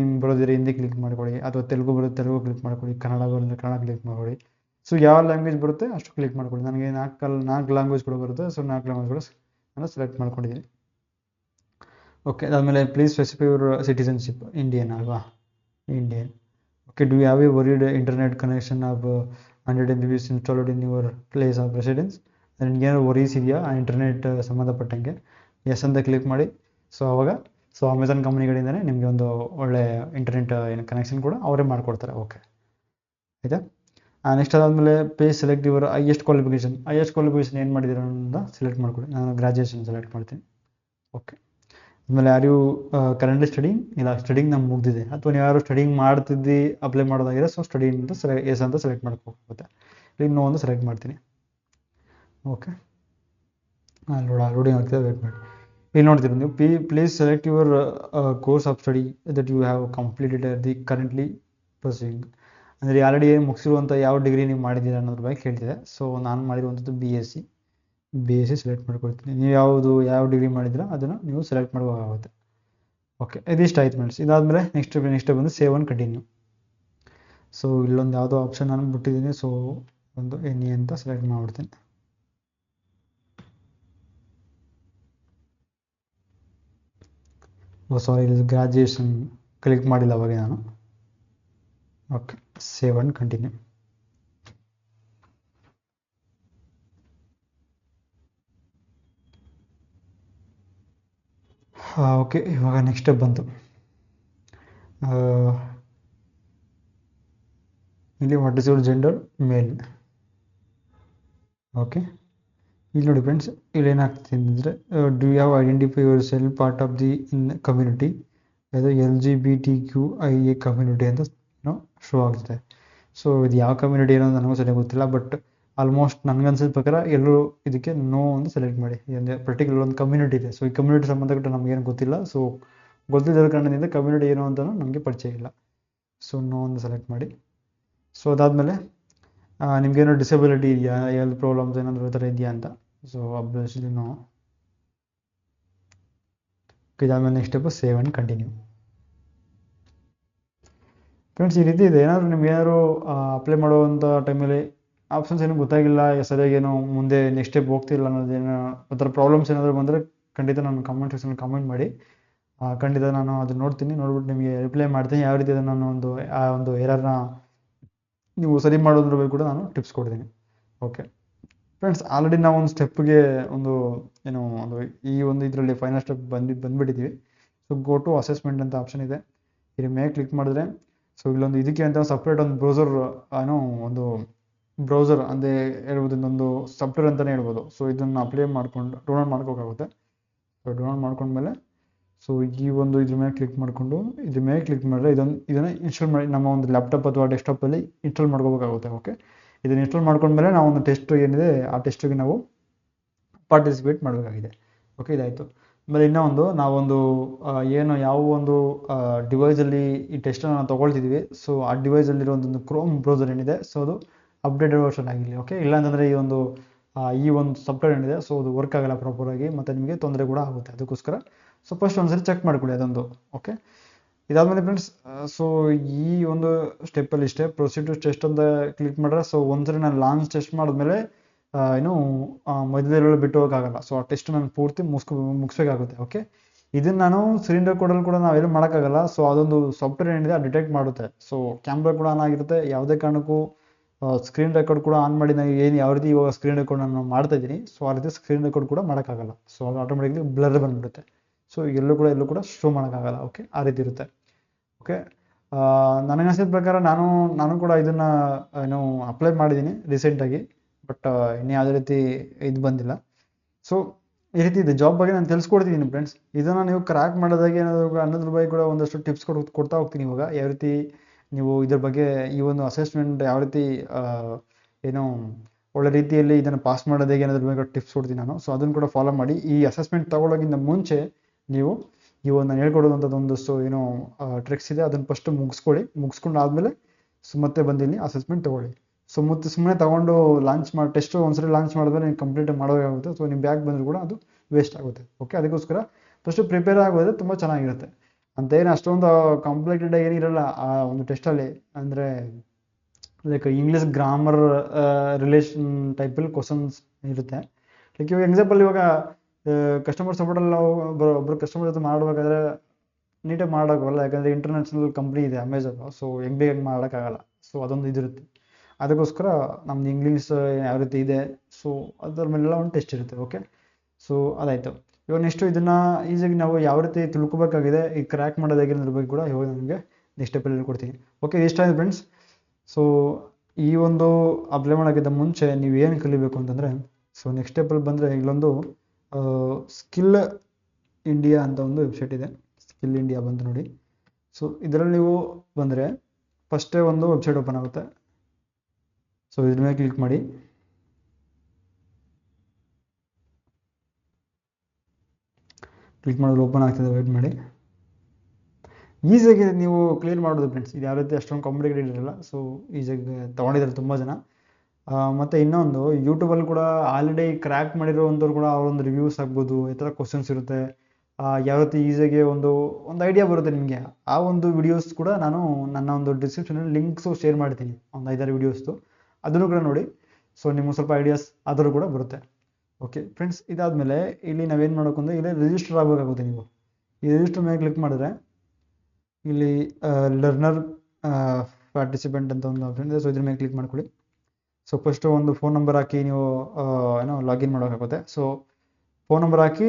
ನಿಮ್ಗೆ ಬರೋದಿದ್ರೆ ಹಿಂದಿ ಕ್ಲಿಕ್ ಮಾಡ್ಕೊಳ್ಳಿ. ಅಥವಾ ತೆಲುಗು ಬರುತ್ತೆ ತೆಲುಗು ಕ್ಲಿಕ್ ಮಾಡ್ಕೊಳ್ಳಿ. ಕನ್ನಡ ಬರೋದ್ರೆ ಕನ್ನಡ ಕ್ಲಿಕ್ ಮಾಡ್ಕೊಳ್ಳಿ. ಸೊ ಯಾವ ಲ್ಯಾಂಗ್ವೇಜ್ ಬರುತ್ತೆ ಅಷ್ಟು ಕ್ಲಿಕ್ ಮಾಡ್ಕೊಳ್ಳಿ. ನನಗೆ 4 ಲ್ಯಾಂಗ್ವೇಜ್ ಕೂಡ ಬರುತ್ತೆ. ಸೊ 4 ಲ್ಯಾಂಗ್ವೇಜ್ ಕೂಡ ನಾನು ಸೆಲೆಕ್ಟ್ ಮಾಡ್ಕೊಂಡಿದ್ದೀನಿ. ಓಕೆ, ಅದಾದಮೇಲೆ please specify your citizenship. Indian ಅಲ್ವಾ? Indian. Okay, do you have a wired internet connection of 100 MB installed in your place of residence. ನಿಮಗೇನಾದ್ರು ವರೀಸ್ ಇದೆಯಾ ಆ ಇಂಟರ್ನೆಟ್ ಸಂಬಂಧಪಟ್ಟಂಗೆ? ಎಸ್ ಅಂತ ಕ್ಲಿಕ್ ಮಾಡಿ. ಸೊ ಅವಾಗ ಅಮೆಝಾನ್ ಕಂಪ್ನಿಗಳಿಂದನೇ ನಿಮಗೆ ಒಂದು ಒಳ್ಳೆ ಇಂಟರ್ನೆಟ್ ಕನೆಕ್ಷನ್ ಕೂಡ ಅವರೇ ಮಾಡಿಕೊಡ್ತಾರೆ. ಓಕೆ, ಆಯಿತಾ? ನೆಕ್ಸ್ಟ್ ಅದಾದಮೇಲೆ please select your highest qualification ಏನು ಮಾಡಿದ್ದೀರ ಅಂತ ಸೆಲೆಕ್ಟ್ ಮಾಡ್ಕೊಳ್ಳಿ. ನಾನು ಗ್ರಾಜುಯೇಷನ್ ಸೆಲೆಕ್ಟ್ ಮಾಡ್ತೀನಿ. ಓಕೆ, ಆಮೇಲೆ ಯಾರು ಕರೆಂಟ್ಲಿ ಸ್ಟಡಿಂಗ್? ಇಲ್ಲ, ಸ್ಟಡಿಂಗ್ ನಮ್ಗೆ ಮುಗ್ದಿದೆ. ಅಥವಾ ನೀವು ಯಾರು ಸ್ಟಡಿಂಗ್ ಮಾಡ್ತಿದ್ದು ಅಪ್ಲೈ ಮಾಡೋದಾಗಿದೆ ಸೊ ಸ್ಟಡಿ ಅಂತ ಎಸ್ ಅಂತ ಸೆಲೆಕ್ಟ್ ಮಾಡ್ಕೋಗುತ್ತೆ. ಇಲ್ಲಿ ನೋ ಅಂತ ಸೆಲೆಕ್ಟ್ ಮಾಡ್ತೀನಿ. ಓಕೆ, ಲೋಡಿಂಗ್ ಆಗ್ತದೆ, ವೇಟ್ ಮಾಡಿ. ಇಲ್ಲಿ ನೋಡ್ತೀರಿ ನೀವು please select your course of study that you have completed the currently pursuing. ಅಂದರೆ ಆಲ್ರೆಡಿ ಮುಗಿಸಿರುವಂಥ ಯಾವ ಡಿಗ್ರಿ ನೀವು ಮಾಡಿದ್ದೀರಾ ಅನ್ನೋದ್ರ ಬಗ್ಗೆ ಕೇಳ್ತಿದೆ. ಸೊ ನಾನು ಮಾಡಿರುವಂಥದ್ದು BSc ಸೆಲೆಕ್ಟ್ ಮಾಡ್ಕೊಳ್ತೀನಿ. ನೀವು ಯಾವ ಡಿಗ್ರಿ ಮಾಡಿದ್ದೀರಾ ಅದನ್ನು ನೀವು ಸೆಲೆಕ್ಟ್ ಮಾಡುವಾಗುತ್ತೆ. ಓಕೆ, ಇದಿಷ್ಟು ಆಯ್ತು ಫ್ರೆಂಡ್ಸ್. ಇದಾದಮೇಲೆ ನೆಕ್ಸ್ಟ್ ಬಂದು ಸೇವ್ ಆ್ಯಂಡ್ ಕಂಟಿನ್ಯೂ. ಸೊ ಇಲ್ಲೊಂದು ಯಾವುದೋ ಆಪ್ಷನ್ ನಾನು ಬಿಟ್ಟಿದ್ದೀನಿ. ಸೊ ಒಂದು ಎನಿ ಅಂತ ಸೆಲೆಕ್ಟ್ ಮಾಡಿಬಿಡ್ತೀನಿ. ಸಾರಿ, ಇದು ಗ್ರಾಜುಯೇಷನ್ ಕ್ಲಿಕ್ ಮಾಡಿಲ್ಲ ಅವಾಗ ನಾನು. Okay, save and continue. Okay, ಇವಾಗ ನೆಕ್ಸ್ಟ್ ಸ್ಟೆಪ್ ಬಂತು. ಇಲ್ಲಿ what is your gender? Male. Okay, ಇಲ್ಲಿ ನೋಡಿ ಫ್ರೆಂಡ್ಸ್, ಇಲ್ಲಿ ಏನಾಗ್ತಿದೆ ಅಂದರೆ do you have identify yourself part of the community, ಅದು LGBTQIA ಕಮ್ಯುನಿಟಿ ಅಂತ ಶೋ ಆಗ್ತಿದೆ. ಸೊ ಇದು ಯಾವ ಕಮ್ಯುನಿಟಿ ಏನೋ ನನಗೂ ಸರಿಯಾಗಿ ಗೊತ್ತಿಲ್ಲ. ಬಟ್ ಆಲ್ಮೋಸ್ಟ್ ನನಗನ್ಸಿದ ಪ್ರಕಾರ ಎಲ್ಲರೂ ಇದಕ್ಕೆ ನೋ ಅಂತ ಸೆಲೆಕ್ಟ್ ಮಾಡಿ. ಅಂದರೆ ಪರ್ಟಿಕ್ಯುಲರ್ ಒಂದು ಕಮ್ಯುನಿಟಿ ಇದೆ. ಸೊ ಈ ಕಮ್ಯುನಿಟಿ ಸಂಬಂಧಪಟ್ಟ ನಮಗೇನು ಗೊತ್ತಿಲ್ಲ. ಸೊ ಗೊತ್ತಿಲ್ಲದ ಕಾರಣದಿಂದ ಕಮ್ಯುನಿಟಿ ಏನು ಅಂತ ನಮಗೆ ಪರಿಚಯ ಇಲ್ಲ. ಸೊ ನೋ ಅಂತ ಸೆಲೆಕ್ಟ್ ಮಾಡಿ. ಸೊ ಅದಾದಮೇಲೆ ನಿಮಗೇನೋ ಡಿಸಬಿಲಿಟಿ ಇದೆಯಾ, ಹೆಲ್ತ್ ಪ್ರಾಬ್ಲಮ್ಸ್ ಏನಾದರೂ ಈ ಥರ ಇದೆಯಾ ಅಂತ. So obviously no. ಇದಾದಮೇಲೆ next step save and continue. Friends, ಈ ರೀತಿ ಇದೆ. ನಿಮ್ಗೆ ಏನಾದ್ರು ಅಪ್ಲೈ ಮಾಡುವಂಥ ಟೈಮಲ್ಲಿ ಆಪ್ಷನ್ಸ್ ಏನೂ ಗೊತ್ತಾಗಿಲ್ಲ, ಸರಿಯಾಗಿ ಏನೋ ಮುಂದೆ ನೆಕ್ಸ್ಟ್ ಸ್ಟೆಪ್ ಹೋಗ್ತಿಲ್ಲ ಅನ್ನೋದೇನೋ ಆ ಥರ ಪ್ರಾಬ್ಲಮ್ಸ್ ಏನಾದರೂ ಬಂದರೆ ಖಂಡಿತ ನಾನು ಕಮೆಂಟ್ ಸೆಕ್ಷನಲ್ಲಿ ಕಮೆಂಟ್ ಮಾಡಿ. ಖಂಡಿತ ನಾನು ಅದನ್ನು ನೋಡ್ತೀನಿ. ನೋಡ್ಬಿಟ್ಟು ನಿಮಗೆ ರಿಪ್ಲೈ ಮಾಡ್ತೀನಿ. ಯಾವ ರೀತಿ ನಾನು ಒಂದು ಎರರ್ನ ನೀವು ಸರಿ ಮಾಡೋದ್ರ ಬಗ್ಗೆ ಕೂಡ ನಾನು ಟಿಪ್ಸ್ ಕೊಡ್ತೀನಿ. ಓಕೆ ಫ್ರೆಂಡ್ಸ್, ಆಲ್ರೆಡಿ ನಾವು ಒಂದು ಸ್ಟೆಪ್ಗೆ ಒಂದು ಇದರಲ್ಲಿ ಫೈನಲ್ ಸ್ಟೆಪ್ ಬಂದುಬಿಟ್ಟಿದ್ದೀವಿ. ಸೊ ಗೋ ಟು ಅಸೆಸ್ಮೆಂಟ್ ಅಂತ ಆಪ್ಷನ್ ಇದೆ. ಇಲ್ಲಿ ಮೇಲೆ ಕ್ಲಿಕ್ ಮಾಡಿದ್ರೆ ಸೊ ಇಲ್ಲೊಂದು ಇದಕ್ಕೆ ಅಂತ ಸಪ್ರೇಟ್ ಒಂದು ಬ್ರೌಸರ್ ಒಂದು ಬ್ರೌಸರ್ ಅಂದರೆ ಹೇಳ್ಬೋದು, ಇನ್ನೊಂದು ಸಾಫ್ಟ್ವೇರ್ ಅಂತಲೇ ಹೇಳ್ಬೋದು. ಸೊ ಇದನ್ನು ಅಪ್ಲೈ ಮಾಡ್ಕೊಂಡು ಡೌನ್ಲೋಡ್ ಮಾಡ್ಕೋಬೇಕಾಗುತ್ತೆ. ಸೊ ಡೌನ್ಲೋಡ್ ಮಾಡ್ಕೊಂಡ್ಮೇಲೆ ಸೊ ಈ ಒಂದು ಇದ್ರ ಮೇಲೆ ಕ್ಲಿಕ್ ಮಾಡಿಕೊಂಡು ಇದ್ರ ಮೇಲೆ ಕ್ಲಿಕ್ ಮಾಡಿದ್ರೆ ಇದನ್ನು ಇನ್ಸ್ಟಾಲ್ ಮಾಡಿ ನಮ್ಮ ಒಂದು ಲ್ಯಾಪ್ಟಾಪ್ ಅಥವಾ ಡೆಸ್ಕ್ಟಾಪಲ್ಲಿ ಇನ್ಸ್ಟಾಲ್ ಮಾಡ್ಕೋಬೇಕಾಗುತ್ತೆ. ಓಕೆ, ಇದನ್ನು ಇನ್ಸ್ಟಾಲ್ ಮಾಡ್ಕೊಂಡ್ಮೇಲೆ ನಾವು ಒಂದು ಟೆಸ್ಟ್ ಏನಿದೆ ಆ ಟೆಸ್ಟಿಗೆ ನಾವು ಪಾರ್ಟಿಸಿಪೇಟ್ ಮಾಡಬೇಕಾಗಿದೆ. ಓಕೆ, ಇದಾಯಿತು. ಆಮೇಲೆ ಇನ್ನೂ ಒಂದು ನಾವೊಂದು ಏನು ಯಾವ ಒಂದು ಡಿವೈಸಲ್ಲಿ ಈ ಟೆಸ್ಟನ್ನು ನಾವು ತೊಗೊಳ್ತಿದ್ದೀವಿ, ಸೊ ಆ ಡಿವೈಸಲ್ಲಿರೋ ಒಂದು ಕ್ರೋಮ್ ಬ್ರೌಸರ್ ಏನಿದೆ, ಸೊ ಅದು ಅಪ್ಡೇಟೆಡ್ ವರ್ಷನ್ ಆಗಿರಲಿ. ಓಕೆ, ಇಲ್ಲಾಂತಂದರೆ ಈ ಒಂದು ಸಾಫ್ಟ್ವೇರ್ ಏನಿದೆ, ಸೊ ಅದು ವರ್ಕ್ ಆಗಲ್ಲ ಪ್ರಾಪರಾಗಿ, ಮತ್ತು ನಿಮಗೆ ತೊಂದರೆ ಕೂಡ ಆಗುತ್ತೆ. ಅದಕ್ಕೋಸ್ಕರ ಸೊ ಫಸ್ಟ್ ಒಂದ್ಸರಿ ಚೆಕ್ ಮಾಡ್ಕೊಳ್ಳಿ ಅದೊಂದು. ಓಕೆ, ಇದಾದಮೇಲೆ ಫ್ರೆಂಡ್ಸ್, ಸೊ ಈ ಒಂದು ಸ್ಟೆಪ್ಪಲ್ಲಿ ಇಷ್ಟೇ. ಪ್ರೊಸೀಡ್ ಟೆಸ್ಟ್ ಅಂತ ಕ್ಲಿಕ್ ಮಾಡಿದ್ರೆ ಸೊ ಒಂದ್ಸರಿ ನಾನು ಲಾಂಚ್ ಟೆಸ್ಟ್ ಮಾಡಿದ್ಮೇಲೆ ಏನು ಮಧ್ಯದಲ್ಲಿ ಬಿಟ್ಟು ಹೋಗೋಕ್ಕಾಗಲ್ಲ. ಸೊ ಆ ಟೆಸ್ಟ್ ನಾನು ಪೂರ್ತಿ ಮುಗಿಸ್ಬೇಕಾಗುತ್ತೆ. ಓಕೆ, ಇದನ್ನು ನಾನು ಸಿಲಿಂಡರ್ ಕೋಡಲ್ಲಿ ಕೂಡ ನಾವೆಲ್ಲೂ ಮಾಡೋಕ್ಕಾಗಲ್ಲ. ಸೊ ಅದೊಂದು ಸಾಫ್ಟ್ವೇರ್ ಏನಿದೆ ಅದು ಡಿಟೆಕ್ಟ್ ಮಾಡುತ್ತೆ. ಸೊ ಕ್ಯಾಮ್ರಾ ಕೂಡ ಆನ್ ಆಗಿರುತ್ತೆ, ಯಾವುದೇ ಕಾರಣಕ್ಕೂ ಸ್ಕ್ರೀನ್ ರೆಕಾರ್ಡ್ ಕೂಡ ಆನ್ ಮಾಡಿ ನಾನು ಯಾವ ರೀತಿ ಇವಾಗ ಸ್ಕ್ರೀನ್ ರೆಕಾರ್ಡ್ ನಾನು ಮಾಡ್ತಾ ಇದ್ದೀನಿ, ಸೊ ಆ ರೀತಿ ಸ್ಕ್ರೀನ್ ರೆಕಾರ್ಡ್ ಕೂಡ ಮಾಡೋಕ್ಕಾಗಲ್ಲ. ಸೊ ಅದು ಆಟೋಮೆಟಿಕ್ಲಿ ಬ್ಲರ್ ಬಂದುಬಿಡುತ್ತೆ. ಸೊ ಎಲ್ಲೂ ಕೂಡ ಶೋ ಮಾಡೋಕ್ಕಾಗಲ್ಲ. ಓಕೆ, ಆ ರೀತಿ ಇರುತ್ತೆ. ಓಕೆ, ನನಗನ್ಸಿದ ಪ್ರಕಾರ ನಾನು ಕೂಡ ಇದನ್ನು ಏನು ಅಪ್ಲೈ ಮಾಡಿದ್ದೀನಿ ರೀಸೆಂಟಾಗಿ, ಬಟ್ ಇನ್ನು ಯಾವುದೇ ರೀತಿ ಇದು ಬಂದಿಲ್ಲ. ಸೊ ಈ ರೀತಿ ಇದೆ. ಜಾಬ್ ಬಗ್ಗೆ ನಾನು ತಿಳಿಸ್ಕೊಡ್ತಿದ್ದೀನಿ ಫ್ರೆಂಡ್ಸ್. ಇದನ್ನು ನೀವು ಕ್ರ್ಯಾಕ್ ಮಾಡೋದಾಗೆ ಅನ್ನೋದ್ರ ಬಗ್ಗೆ ಕೂಡ ಒಂದಷ್ಟು ಟಿಪ್ಸ್ ಕೊಡ್ತಾ ಹೋಗ್ತೀನಿ. ಇವಾಗ ಯಾವ ರೀತಿ ನೀವು ಇದ್ರ ಬಗ್ಗೆ ಈ ಒಂದು ಅಸೆಸ್ಮೆಂಟ್ ಯಾವ ರೀತಿ ಏನು ಒಳ್ಳೆ ರೀತಿಯಲ್ಲಿ ಇದನ್ನು ಪಾಸ್ ಮಾಡೋದು ಹೇಗೆ ಅನ್ನೋದ್ರ ಬಗ್ಗೆ ಟಿಪ್ಸ್ ಕೊಡ್ತೀನಿ ನಾನು. ಸೊ ಅದನ್ನು ಕೂಡ ಫಾಲೋ ಮಾಡಿ. ಈ ಅಸೆಸ್ಮೆಂಟ್ ತಗೊಳ್ಳೋಕ್ಕಿಂತ ಮುಂಚೆ ನೀವು ನಾನು ಹೇಳ್ಕೊಡೋದಂಥದ್ದು ಏನೋ ಟ್ರಿಕ್ಸ್ ಇದೆ, ಅದನ್ನು ಫಸ್ಟ್ ಮುಗಿಸ್ಕೊಂಡು ಆದಮೇಲೆ ಮತ್ತೆ ಬಂದಿಲ್ಲಿ ಅಸೆಸ್ಮೆಂಟ್ ತೊಗೊಳ್ಳಿ. ಸೊ ಮತ್ತೆ ಸುಮ್ಮನೆ ತೊಗೊಂಡು ಲಾಂಚ್ ಮಾಡಿ ಟೆಸ್ಟ್ ಒಂದ್ಸರಿ ಲಾಂಚ್ ಮಾಡಿದ್ರೆ ನೀವು ಕಂಪ್ಲೀಟ್ ಮಾಡೋಕ್ಕಾಗುತ್ತೆ. ಸೊ ನಿಮ್ಮ ಬ್ಯಾಗ್ ಬಂದರೂ ಕೂಡ ಅದು ವೇಸ್ಟ್ ಆಗುತ್ತೆ. ಓಕೆ, ಅದಕ್ಕೋಸ್ಕರ ಫಸ್ಟು ಪ್ರಿಪೇರ್ ಆಗೋದ್ರೆ ತುಂಬ ಚೆನ್ನಾಗಿರುತ್ತೆ. ಅಂತೇನು ಅಷ್ಟೊಂದು ಕಾಂಪ್ಲಿಕೇಟೆಡ್ ಏನಿರಲ್ಲ ಆ ಒಂದು ಟೆಸ್ಟಲ್ಲಿ. ಅಂದರೆ ಲೈಕ್ ಇಂಗ್ಲೀಷ್ ಗ್ರಾಮರ್ ರಿಲೇಷನ್ ಟೈಪಲ್ಲಿ ಕ್ವಶನ್ಸ್ ಇರುತ್ತೆ. ಲೈಕ್ ಇವಾಗ ಕಸ್ಟಮರ್ ಸಪೋರ್ಟಲ್ಲಿ ನಾವು ಒಬ್ಬರು ಕಸ್ಟಮರ್ ಜೊತೆ ಮಾಡಬೇಕಾದ್ರೆ ನೀಟಾಗಿ ಮಾಡೋಕ್ಕಲ್ಲ, ಯಾಕಂದರೆ ಇಂಟರ್ನ್ಯಾಷನಲ್ ಕಂಪ್ನಿ ಇದೆ ಅಮೆಝಾನ್. ಸೊ ಹೆಂಗೆ ಬೇಗ ಮಾಡೋಕ್ಕಾಗಲ್ಲ. ಸೊ ಅದೊಂದು ಇದಿರುತ್ತೆ. ಅದಕ್ಕೋಸ್ಕರ ನಮ್ದು ಇಂಗ್ಲೀಷ್ ಯಾವ ರೀತಿ ಇದೆ, ಸೊ ಅದರ ಮೇಲೆಲ್ಲ ಒಂದು ಟೆಸ್ಟ್ ಇರುತ್ತೆ. ಓಕೆ, ಸೊ ಅದಾಯಿತು. ಇವಾಗ ನೆಕ್ಸ್ಟು ಇದನ್ನು ಈಸಿಯಾಗಿ ನಾವು ಯಾವ ರೀತಿ ತಿಳ್ಕೊಬೇಕಾಗಿದೆ, ಈ ಕ್ರ್ಯಾಕ್ ಮಾಡೋದು ಹೇಗೆ ಅನ್ನೋದ್ರ ಬಗ್ಗೆ ಕೂಡ ಇವಾಗ ನಿಮಗೆ ನೆಕ್ಸ್ಟ್ ಸ್ಟೆಪ್ಪಲ್ಲಿ ಹೇಳ್ಕೊಡ್ತೀನಿ. ಓಕೆ, ಇಷ್ಟ ಆಯಿತು ಫ್ರೆಂಡ್ಸ್. ಸೊ ಈ ಒಂದು ಅಪ್ಲೈ ಮಾಡೋಕ್ಕಿಂತ ಮುಂಚೆ ನೀವು ಏನು ಕಲಿಬೇಕು ಅಂತಂದರೆ, ಸೊ ನೆಕ್ಸ್ಟ್ ಸ್ಟೆಪ್ಪಲ್ಲಿ ಬಂದರೆ ಇಲ್ಲೊಂದು ಸ್ಕಿಲ್ ಇಂಡಿಯಾ ಅಂತ ಒಂದು ವೆಬ್ಸೈಟ್ ಇದೆ. ಸ್ಕಿಲ್ ಇಂಡಿಯಾ ಬಂದು ನೋಡಿ. ಸೊ ಇದರಲ್ಲಿ ನೀವು ಬಂದರೆ ಫಸ್ಟೇ ಒಂದು ವೆಬ್ಸೈಟ್ ಓಪನ್ ಆಗುತ್ತೆ. ಸೊ ಇದ್ರ ಮೇಲೆ ಕ್ಲಿಕ್ ಮಾಡಿ. ಕ್ಲಿಕ್ ಮಾಡಿದ್ರೆ ಓಪನ್ ಆಗ್ತದೆ, ವೇಟ್ ಮಾಡಿ. ಈಸಿಯಾಗಿ ನೀವು ಕ್ಲಿಯರ್ ಮಾಡೋದು ಫ್ರೆಂಡ್ಸ್. ಇದು ಯಾವ ರೀತಿ ಅಷ್ಟೊಂದು ಕಾಂಪ್ಲಿಕೇಟೆಡ್ ಇರಲ್ಲ. ಸೊ ಈಸಿಯಾಗಿ ತೊಗೊಂಡಿದ್ದಾರೆ ತುಂಬ ಜನ. ಮತ್ತು ಇನ್ನೊಂದು ಯೂಟ್ಯೂಬಲ್ಲಿ ಕೂಡ ಆಲ್ರೆಡಿ ಕ್ರ್ಯಾಕ್ ಮಾಡಿರೋವಂಥವ್ರು ಕೂಡ ಅವರೊಂದು ರಿವ್ಯೂಸ್ ಆಗ್ಬೋದು, ಈ ಥರ ಕ್ವಶನ್ಸ್ ಇರುತ್ತೆ. ಯಾವ ರೀತಿ ಈಸಿಯಾಗಿ ಒಂದು ಐಡಿಯಾ ಬರುತ್ತೆ ನಿಮಗೆ. ಆ ಒಂದು ವಿಡಿಯೋಸ್ ಕೂಡ ನಾನು ನನ್ನ ಒಂದು ಡಿಸ್ಕ್ರಿಪ್ಷನಲ್ಲಿ ಲಿಂಕ್ಸು ಶೇರ್ ಮಾಡ್ತೀನಿ, ಒಂದು 5-6 ವಿಡಿಯೋಸ್ದು. ಅದನ್ನು ಕೂಡ ನೋಡಿ. ಸೊ ನಿಮ್ಗೆ ಸ್ವಲ್ಪ ಐಡಿಯಾಸ್ ಆದರೂ ಕೂಡ ಬರುತ್ತೆ. ಓಕೆ ಫ್ರೆಂಡ್ಸ್, ಇದಾದಮೇಲೆ ಇಲ್ಲಿ ನಾವೇನು ಮಾಡೋಕೆ ಅಂದರೆ ಇಲ್ಲಿ ರಿಜಿಸ್ಟರ್ ಆಗಬೇಕಾಗುತ್ತೆ. ನೀವು ಈ ರಿಜಿಸ್ಟರ್ ಮೇಲೆ ಕ್ಲಿಕ್ ಮಾಡಿದ್ರೆ ಇಲ್ಲಿ ಲರ್ನರ್ ಪಾರ್ಟಿಸಿಪೆಂಟ್ ಅಂತ ಒಂದು ಆಪ್ಷನ್ ಇದೆ. ಸೊ ಇದ್ರ ಮೇಲೆ ಕ್ಲಿಕ್ ಮಾಡ್ಕೊಳ್ಳಿ. ಸೊ ಫಸ್ಟು ಒಂದು ಫೋನ್ ನಂಬರ್ ಹಾಕಿ ನೀವು ಲಾಗಿನ್ ಮಾಡೋಕ್ಕಾಗುತ್ತೆ. ಸೊ ಫೋನ್ ನಂಬರ್ ಹಾಕಿ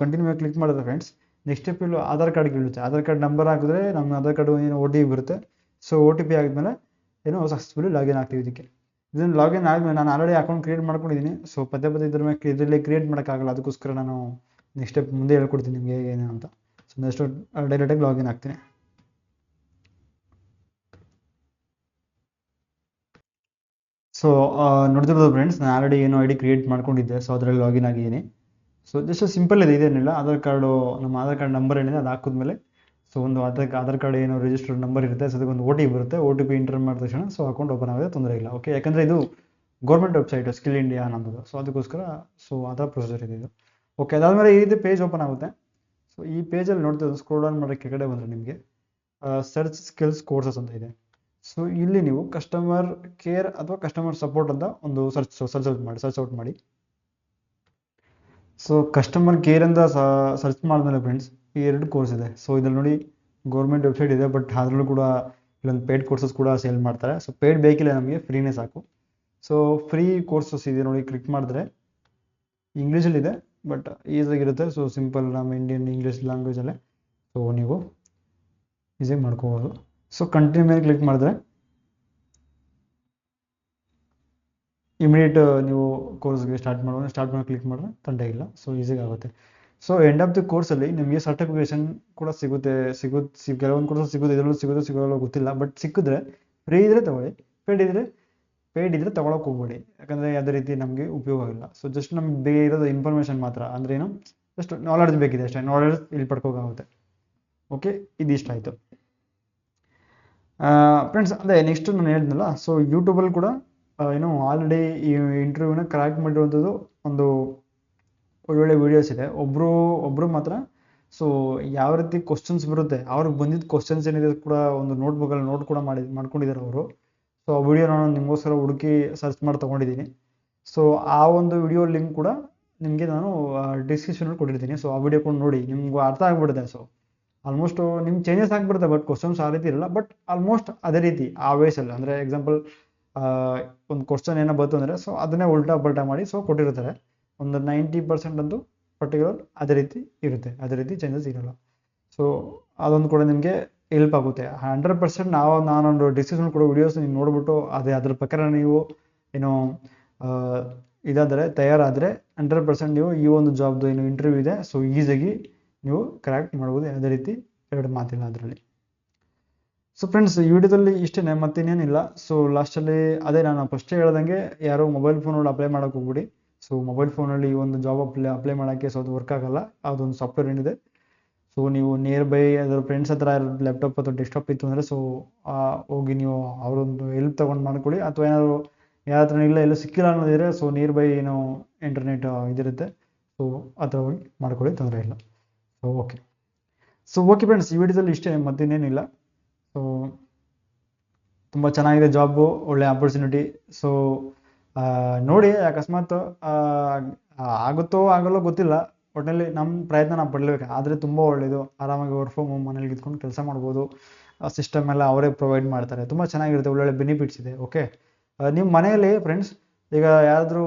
ಕಂಟಿನ್ಯೂ ಮೇಲೆ ಕ್ಲಿಕ್ ಮಾಡಿದ್ರೆ ಫ್ರೆಂಡ್ಸ್, ನೆಕ್ಸ್ಟ್ ಸ್ಟೆಪ್ ಇಲ್ಲಿ ಆಧಾರ್ ಕಾರ್ಡ್ ಕೇಳುತ್ತೆ. ಆಧಾರ್ ಕಾರ್ಡ್ ನಂಬರ್ ಹಾಕಿದ್ರೆ ನಮ್ಮ ಆಧಾರ್ ಕಾರ್ಡು OTP ಬರುತ್ತೆ. ಸೊ OTP ಆಗಿದ್ಮೇಲೆ ಸಕ್ಸಸ್ಫುಲಿ ಲಾಗಿನ್ ಆಗ್ತೀವಿ ಇದಕ್ಕೆ. ಇದನ್ನು ಲಾಗಿನ್ ಆದಮೇಲೆ ನಾನು ಆಲ್ರೆಡಿ ಅಕೌಂಟ್ ಕ್ರಿಯೇಟ್ ಮಾಡ್ಕೊಂಡಿದ್ದೀನಿ. ಸೊ ಪದೇ ಇದ್ರ ಮೇಲೆ ಇದರಲ್ಲಿ ಕ್ರಿಯೇಟ್ ಮಾಡೋಕ್ಕಾಗಲ್ಲ. ಅದಕ್ಕೋಸ್ಕರ ನಾನು ನೆಕ್ಸ್ಟ್ ಸ್ಟೆಪ್ ಮುಂದೆ ಹೇಳ್ಕೊಡ್ತೀನಿ ನಿಮಗೆ ಏನು ಅಂತ. ಸೊ ನೆಕ್ಸ್ಟ್ ಡೈರೆಕ್ಟಾಗಿ ಲಾಗಿನ್ ಆಗ್ತೀನಿ. ಸೊ ನೋಡ್ತಿರ್ಬೋದು ಫ್ರೆಂಡ್ಸ್, ನಾನು ಆಲ್ರೆಡಿ ID ಕ್ರಿಯೇಟ್ ಮಾಡ್ಕೊಂಡಿದ್ದೆ. ಸೊ ಅದರಲ್ಲಿ ಲಾಗಿನ್ ಆಗಿದ್ದೀನಿ. ಸೊ ಜಸ್ಟ್ ಸಿಂಪಲ್ ಇದೇನಿಲ್ಲ. ನಮ್ಮ ಆಧಾರ್ ಕಾರ್ಡ್ ನಂಬರ್ ಏನಿದೆ ಅದು ಹಾಕಿದ್ಮೇಲೆ ಸೊ ಒಂದು ಆಧಾರ್ ಕಾರ್ಡ್ ರಿಜಿಸ್ಟರ್ಡ್ ನಂಬರ್ ಇರುತ್ತೆ. ಸೊ ಅದಕ್ಕೆ ಒಂದು OTP ಬರುತ್ತೆ. OTP ಎಂಟರ್ ಮಾಡಿದ ತಕ್ಷಣ ಸೊ ಅಕೌಂಟ್ ಓಪನ್ ಆಗೋದೇ ತೊಂದರೆ ಇಲ್ಲ. ಓಕೆ, ಯಾಕಂದರೆ ಇದು ಗೌರ್ಮೆಂಟ್ ವೆಬ್ಸೈಟ್ ಸ್ಕಿಲ್ ಇಂಡಿಯಾ ಅನ್ನೋದು. ಸೊ ಅದಕ್ಕೋಸ್ಕರ ಸೊ ಆ ಥರ ಪ್ರೊಸೀಜರ್ ಇದೆ ಇದು. ಓಕೆ, ಅದಾದಮೇಲೆ ಈ ರೀತಿ ಪೇಜ್ ಓಪನ್ ಆಗುತ್ತೆ. ಸೊ ಈ ಪೇಜಲ್ಲಿ ನೋಡ್ತಿದ್ದು ಸ್ಕ್ರೋಲ್ ಡೌನ್ ಮಾಡೋಕ್ಕೆ ಕೆಳಗಡೆ ಬಂದರೆ ನಿಮಗೆ ಸರ್ಚ್ ಸ್ಕಿಲ್ಸ್ ಕೋರ್ಸಸ್ ಅಂತ ಇದೆ. ಸೊ ಇಲ್ಲಿ ನೀವು ಕಸ್ಟಮರ್ ಕೇರ್ ಅಥವಾ ಕಸ್ಟಮರ್ ಸಪೋರ್ಟ್ ಅಂತ ಒಂದು ಸರ್ಚ್ ಔಟ್ ಮಾಡಿ. ಸೊ ಕಸ್ಟಮರ್ ಕೇರ್ ಅಂತ ಸರ್ಚ್ ಮಾಡಿದ್ಮೇಲೆ ಫ್ರೆಂಡ್ಸ್ ಈ 2 ಕೋರ್ಸ್ ಇದೆ. ಸೊ ಇದ್ರಲ್ಲಿ ನೋಡಿ ಗೌರ್ಮೆಂಟ್ ವೆಬ್ಸೈಟ್ ಇದೆ, ಬಟ್ ಅದರಲ್ಲೂ ಕೂಡ ಇಲ್ಲೊಂದು ಪೇಯ್ಡ್ ಕೋರ್ಸಸ್ ಕೂಡ ಸೇಲ್ ಮಾಡ್ತಾರೆ. ಸೊ ಪೇಯ್ಡ್ ಬೇಕಿಲ್ಲ, ನಮಗೆ ಫ್ರೀನೇ ಸಾಕು. ಸೊ ಫ್ರೀ ಕೋರ್ಸಸ್ ಇದೆ ನೋಡಿ, ಕ್ಲಿಕ್ ಮಾಡಿದ್ರೆ ಇಂಗ್ಲೀಷಲ್ಲಿದೆ, ಬಟ್ ಈಸಿಯಾಗಿರುತ್ತೆ. ಸೊ ಸಿಂಪಲ್ ನಮ್ಮ ಇಂಡಿಯನ್ ಇಂಗ್ಲೀಷ್ ಲ್ಯಾಂಗ್ವೇಜಲ್ಲೇ ಸೊ ನೀವು ಈಸಿಯಾಗಿ ಮಾಡ್ಕೋಬೋದು. ಸೊ ಕಂಟಿನ್ಯೂ ಮೇಲೆ ಕ್ಲಿಕ್ ಮಾಡಿದ್ರೆ ಇಮಿಡಿಯೇಟ್ ನೀವು ಕೋರ್ಸ್ಗೆ ಸ್ಟಾರ್ಟ್ ಮಾಡೋ ಕ್ಲಿಕ್ ಮಾಡಿದ್ರೆ ತಂಡ ಇಲ್ಲ, ಸೊ ಈಸಿಗೆ ಆಗುತ್ತೆ. ಸೊ ಎಂಡ್ ಆಫ್ ದಿ ಕೋರ್ಸಲ್ಲಿ ನಿಮಗೆ ಸರ್ಟಿಫಿಕೇಶನ್ ಕೂಡ ಕೆಲವೊಂದು ಕೋರ್ಸ್ ಸಿಗುತ್ತೆ, ಇದರಲ್ಲೂ ಸಿಗೋಲ್ಲ ಗೊತ್ತಿಲ್ಲ. ಬಟ್ ಸಿಕ್ಕಿದ್ರೆ ಫ್ರೀ ಇದ್ರೆ ತಗೊಳ್ಳಿ, ಪೇಯ್ಡ್ ಇದ್ರೆ ತಗೊಳಕ್ಕೆ ಹೋಗ್ಬೇಡಿ, ಯಾಕಂದರೆ ಯಾವುದೇ ರೀತಿ ನಮಗೆ ಉಪಯೋಗ ಇಲ್ಲ. ಸೊ ಜಸ್ಟ್ ನಮ್ಗೆ ಬೇಕಿರೋದು ಇನ್ಫಾರ್ಮೇಷನ್ ಮಾತ್ರ, ಅಂದ್ರೆ ಏನು, ಜಸ್ಟ್ ನಾಲೆಡ್ಜ್ ಬೇಕಿದೆ ಅಷ್ಟೇ, ನಾಲೆಡ್ಜ್ ಇಲ್ಲಿ ಪಡ್ಕೋಕ್ಕಾಗುತ್ತೆ. ಓಕೆ, ಇದಿಷ್ಟ ಆಯಿತು ಫ್ರೆಂಡ್ಸ್. ಅದೇ ನೆಕ್ಸ್ಟ್ ನಾನು ಹೇಳಿದ್ನಲ್ಲ, ಸೊ ಯೂಟ್ಯೂಬಲ್ಲಿ ಕೂಡ ಏನು ಆಲ್ರೆಡಿ ಈ ಇಂಟರ್ವ್ಯೂನ ಕ್ರ್ಯಾಕ್ ಮಾಡಿರುವಂಥದ್ದು ಒಂದು ಒಳ್ಳೊಳ್ಳೆ ವೀಡಿಯೋಸ್ ಇದೆ. ಒಬ್ಬರು ಮಾತ್ರ ಸೊ ಯಾವ ರೀತಿ ಕ್ವಶನ್ಸ್ ಬರುತ್ತೆ, ಅವ್ರಿಗೆ ಬಂದಿದ್ದ ಕ್ವಶನ್ಸ್ ಏನಿದೆ ಕೂಡ ಒಂದು ನೋಟ್ಬುಕ್ಕಲ್ಲಿ ನೋಟ್ ಕೂಡ ಮಾಡ್ಕೊಂಡಿದ್ದಾರೆ ಅವರು. ಸೊ ಆ ವಿಡಿಯೋ ನಾನು ನಿಮಗೋಸ್ಕರ ಹುಡುಕಿ ಸರ್ಚ್ ಮಾಡಿ ತೊಗೊಂಡಿದ್ದೀನಿ. ಸೊ ಆ ಒಂದು ವಿಡಿಯೋ ಲಿಂಕ್ ಕೂಡ ನಿಮಗೆ ನಾನು ಡಿಸ್ಕ್ರಿಪ್ಷನಲ್ಲಿ ಕೊಟ್ಟಿರ್ತೀನಿ. ಸೊ ಆ ವಿಡಿಯೋ ಕೂಡ ನೋಡಿ, ನಿಮ್ಗೆ ಅರ್ಥ ಆಗ್ಬಿಡುತ್ತೆ. ಸೊ ಆಲ್ಮೋಸ್ಟ್ ನಿಮ್ಗೆ ಚೇಂಜಸ್ ಆಗಿಬಿಡುತ್ತೆ, ಬಟ್ ಕ್ವಶನ್ಸ್ ಆ ರೀತಿ ಇರಲ್ಲ, ಬಟ್ ಆಲ್ಮೋಸ್ಟ್ ಅದೇ ರೀತಿ ಆ ವೇಸಲ್ಲಿ, ಅಂದರೆ ಎಕ್ಸಾಂಪಲ್ ಒಂದು ಕ್ವಶನ್ ಏನೋ ಬಂತು ಅಂದರೆ ಸೊ ಅದನ್ನೇ ಉಲ್ಟಾ ಪಲ್ಟಾ ಮಾಡಿ ಸೊ ಕೊಟ್ಟಿರ್ತಾರೆ. ಒಂದು 90% ಅಂತೂ ಪರ್ಟಿಕ್ಯುಲರ್ ಅದೇ ರೀತಿ ಇರುತ್ತೆ, ಅದೇ ರೀತಿ ಚೇಂಜಸ್ ಇರಲ್ಲ. ಸೊ ಅದೊಂದು ಕೂಡ ನಿಮಗೆ ಹೆಲ್ಪ್ ಆಗುತ್ತೆ. 100% ನಾನೊಂದು ಡಿಸ್ಕಷನ್ ಕೊಡೋ ವಿಡಿಯೋಸ್ ನೀವು ನೋಡ್ಬಿಟ್ಟು ಅದ್ರ ಪ್ರಕಾರ ನೀವು ಏನು ತಯಾರಾದರೆ 100% ನೀವು ಈ ಒಂದು ಜಾಬ್ದು ಏನು ಇಂಟರ್ವ್ಯೂ ಇದೆ ಸೊ ಈಸಿಯಾಗಿ ನೀವು ಕರೆಕ್ಟ್ ಮಾಡ್ಬೋದು, ಯಾವುದೇ ರೀತಿ ಎರಡು ಮಾತಿಲ್ಲ ಅದರಲ್ಲಿ. ಸೊ ಫ್ರೆಂಡ್ಸ್, ಈ ವಿಡಿಯೋದಲ್ಲಿ ಇಷ್ಟೇ, ಮತ್ತಿನ್ನೇನಿಲ್ಲ. ಸೊ ಲಾಸ್ಟಲ್ಲಿ ಅದೇ ನಾನು ಫಸ್ಟೇ ಹೇಳ್ದಂಗೆ, ಯಾರೋ ಮೊಬೈಲ್ ಫೋನಲ್ಲಿ ಅಪ್ಲೈ ಮಾಡೋಕೆ ಹೋಗ್ಬಿಡಿ. ಸೊ ಮೊಬೈಲ್ ಫೋನಲ್ಲಿ ಈ ಒಂದು ಜಾಬ್ ಅಪ್ಲೈ ಮಾಡೋಕ್ಕೆ ಸೊ ಅದು ವರ್ಕ್ ಆಗಲ್ಲ. ಅದೊಂದು ಸಾಫ್ಟ್ವೇರ್ ಏನಿದೆ, ಸೊ ನೀವು ನಿಯರ್ ಬೈ ಅದರ ಫ್ರೆಂಡ್ಸ್ ಹತ್ರ ಲ್ಯಾಪ್ಟಾಪ್ ಅಥವಾ ಡೆಸ್ಕ್ಟಾಪ್ ಇತ್ತು ಅಂದರೆ ಸೊ ಹೋಗಿ ನೀವು ಅವರೊಂದು ಹೆಲ್ಪ್ ತೊಗೊಂಡು ಮಾಡ್ಕೊಳ್ಳಿ. ಅಥವಾ ಏನಾದರೂ ಯಾರ ಹತ್ರ ಎಲ್ಲೂ ಸಿಕ್ಕಿಲ್ಲ ಅನ್ನೋದಿದ್ರೆ ಸೊ ನಿಯರ್ ಬೈ ಏನೋ ಇಂಟರ್ನೆಟ್ ಇದಿರುತ್ತೆ, ಸೊ ಆ ಥರ ಹೋಗಿ ಮಾಡ್ಕೊಳ್ಳಿ, ತೊಂದರೆ ಇಲ್ಲ. ಸೊ ಓಕೆ ಫ್ರೆಂಡ್ಸ್, ಈ ವಿಡಿಯೋದಲ್ಲಿ ಇಷ್ಟೇ, ಮತ್ತಿನ್ನೇನಿಲ್ಲ. ಸೊ ತುಂಬ ಚೆನ್ನಾಗಿದೆ ಜಾಬು, ಒಳ್ಳೆ ಆಪರ್ಚುನಿಟಿ. ಸೊ ನೋಡಿ, ಅಕಸ್ಮಾತ್ ಆಗುತ್ತೋ ಆಗಲ್ಲೋ ಗೊತ್ತಿಲ್ಲ, ಒಟ್ಟಿನಲ್ಲಿ ನಮ್ಮ ಪ್ರಯತ್ನ ನಾವು ಪಡಲೇಬೇಕು. ಆದರೆ ತುಂಬ ಒಳ್ಳೆಯದು, ಆರಾಮಾಗಿ ವರ್ಕ್ ಫ್ರಮ್ ಹೋಮ್ ಮನೇಲಿ ಇದ್ಕೊಂಡು ಕೆಲಸ ಮಾಡ್ಬೋದು. ಸಿಸ್ಟಮ್ ಎಲ್ಲ ಅವರೇ ಪ್ರೊವೈಡ್ ಮಾಡ್ತಾರೆ, ತುಂಬ ಚೆನ್ನಾಗಿರುತ್ತೆ, ಒಳ್ಳೊಳ್ಳೆ ಬೆನಿಫಿಟ್ಸ್ ಇದೆ. ಓಕೆ, ನಿಮ್ಮ ಮನೆಯಲ್ಲಿ ಫ್ರೆಂಡ್ಸ್ ಈಗ ಯಾರಾದರೂ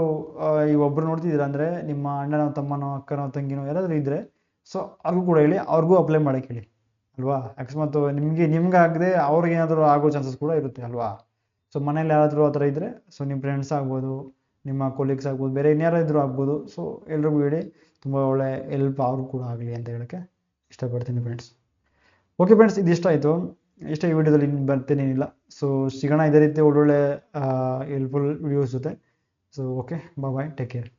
ಈಗ ಒಬ್ಬರು ನೋಡ್ತಿದ್ದೀರಾ ಅಂದರೆ ನಿಮ್ಮ ಅಣ್ಣನೋ ತಮ್ಮನೋ ಅಕ್ಕನೋ ತಂಗಿನೋ ಯಾರಾದರೂ ಇದ್ದರೆ ಸೊ ಅವ್ರಿಗೂ ಕೂಡ ಹೇಳಿ, ಅವ್ರಿಗೂ ಅಪ್ಲೈ ಮಾಡೋಕ್ಕೆ ಹೇಳಿ ಅಲ್ವಾ. ಅಕಸ್ಮಾತ್ ನಿಮ್ಗೆ ಆಗದೆ ಅವ್ರಿಗೇನಾದರೂ ಆಗೋ ಚಾನ್ಸಸ್ ಕೂಡ ಇರುತ್ತೆ ಅಲ್ವಾ. ಸೊ ಮನೇಲಿ ಯಾರಾದರೂ ಆ ಥರ ಇದ್ದರೆ ಸೊ ನಿಮ್ಮ ಫ್ರೆಂಡ್ಸ್ ಆಗ್ಬೋದು, ನಿಮ್ಮ ಕೊಲೀಗ್ಸ್ ಆಗ್ಬೋದು, ಬೇರೆ ಇನ್ಯಾರೋ ಇದ್ದರೂ ಆಗ್ಬೋದು. ಸೊ ಎಲ್ರಿಗೂ ಹೇಳಿ, ತುಂಬ ಒಳ್ಳೆ ಹೆಲ್ಪ್ ಅವ್ರಿಗೂ ಕೂಡ ಆಗಲಿ ಅಂತ ಹೇಳೋಕ್ಕೆ ಇಷ್ಟಪಡ್ತೀನಿ ಫ್ರೆಂಡ್ಸ್. ಓಕೆ ಫ್ರೆಂಡ್ಸ್, ಇದಿಷ್ಟ ಆಯಿತು, ಇಷ್ಟೇ ಈ ವಿಡಿಯೋದಲ್ಲಿ ಬರ್ತೇನೇನಿಲ್ಲ. ಸೊ ಸಿಗೋಣ ಇದೇ ರೀತಿ ಒಳ್ಳೊಳ್ಳೆ ಹೆಲ್ಪ್ಫುಲ್ ವಿಡಿಯೋಸ್ ಜೊತೆ. ಸೊ ಓಕೆ, ಬಾಯ್, ಟೇಕ್ ಕೇರ್.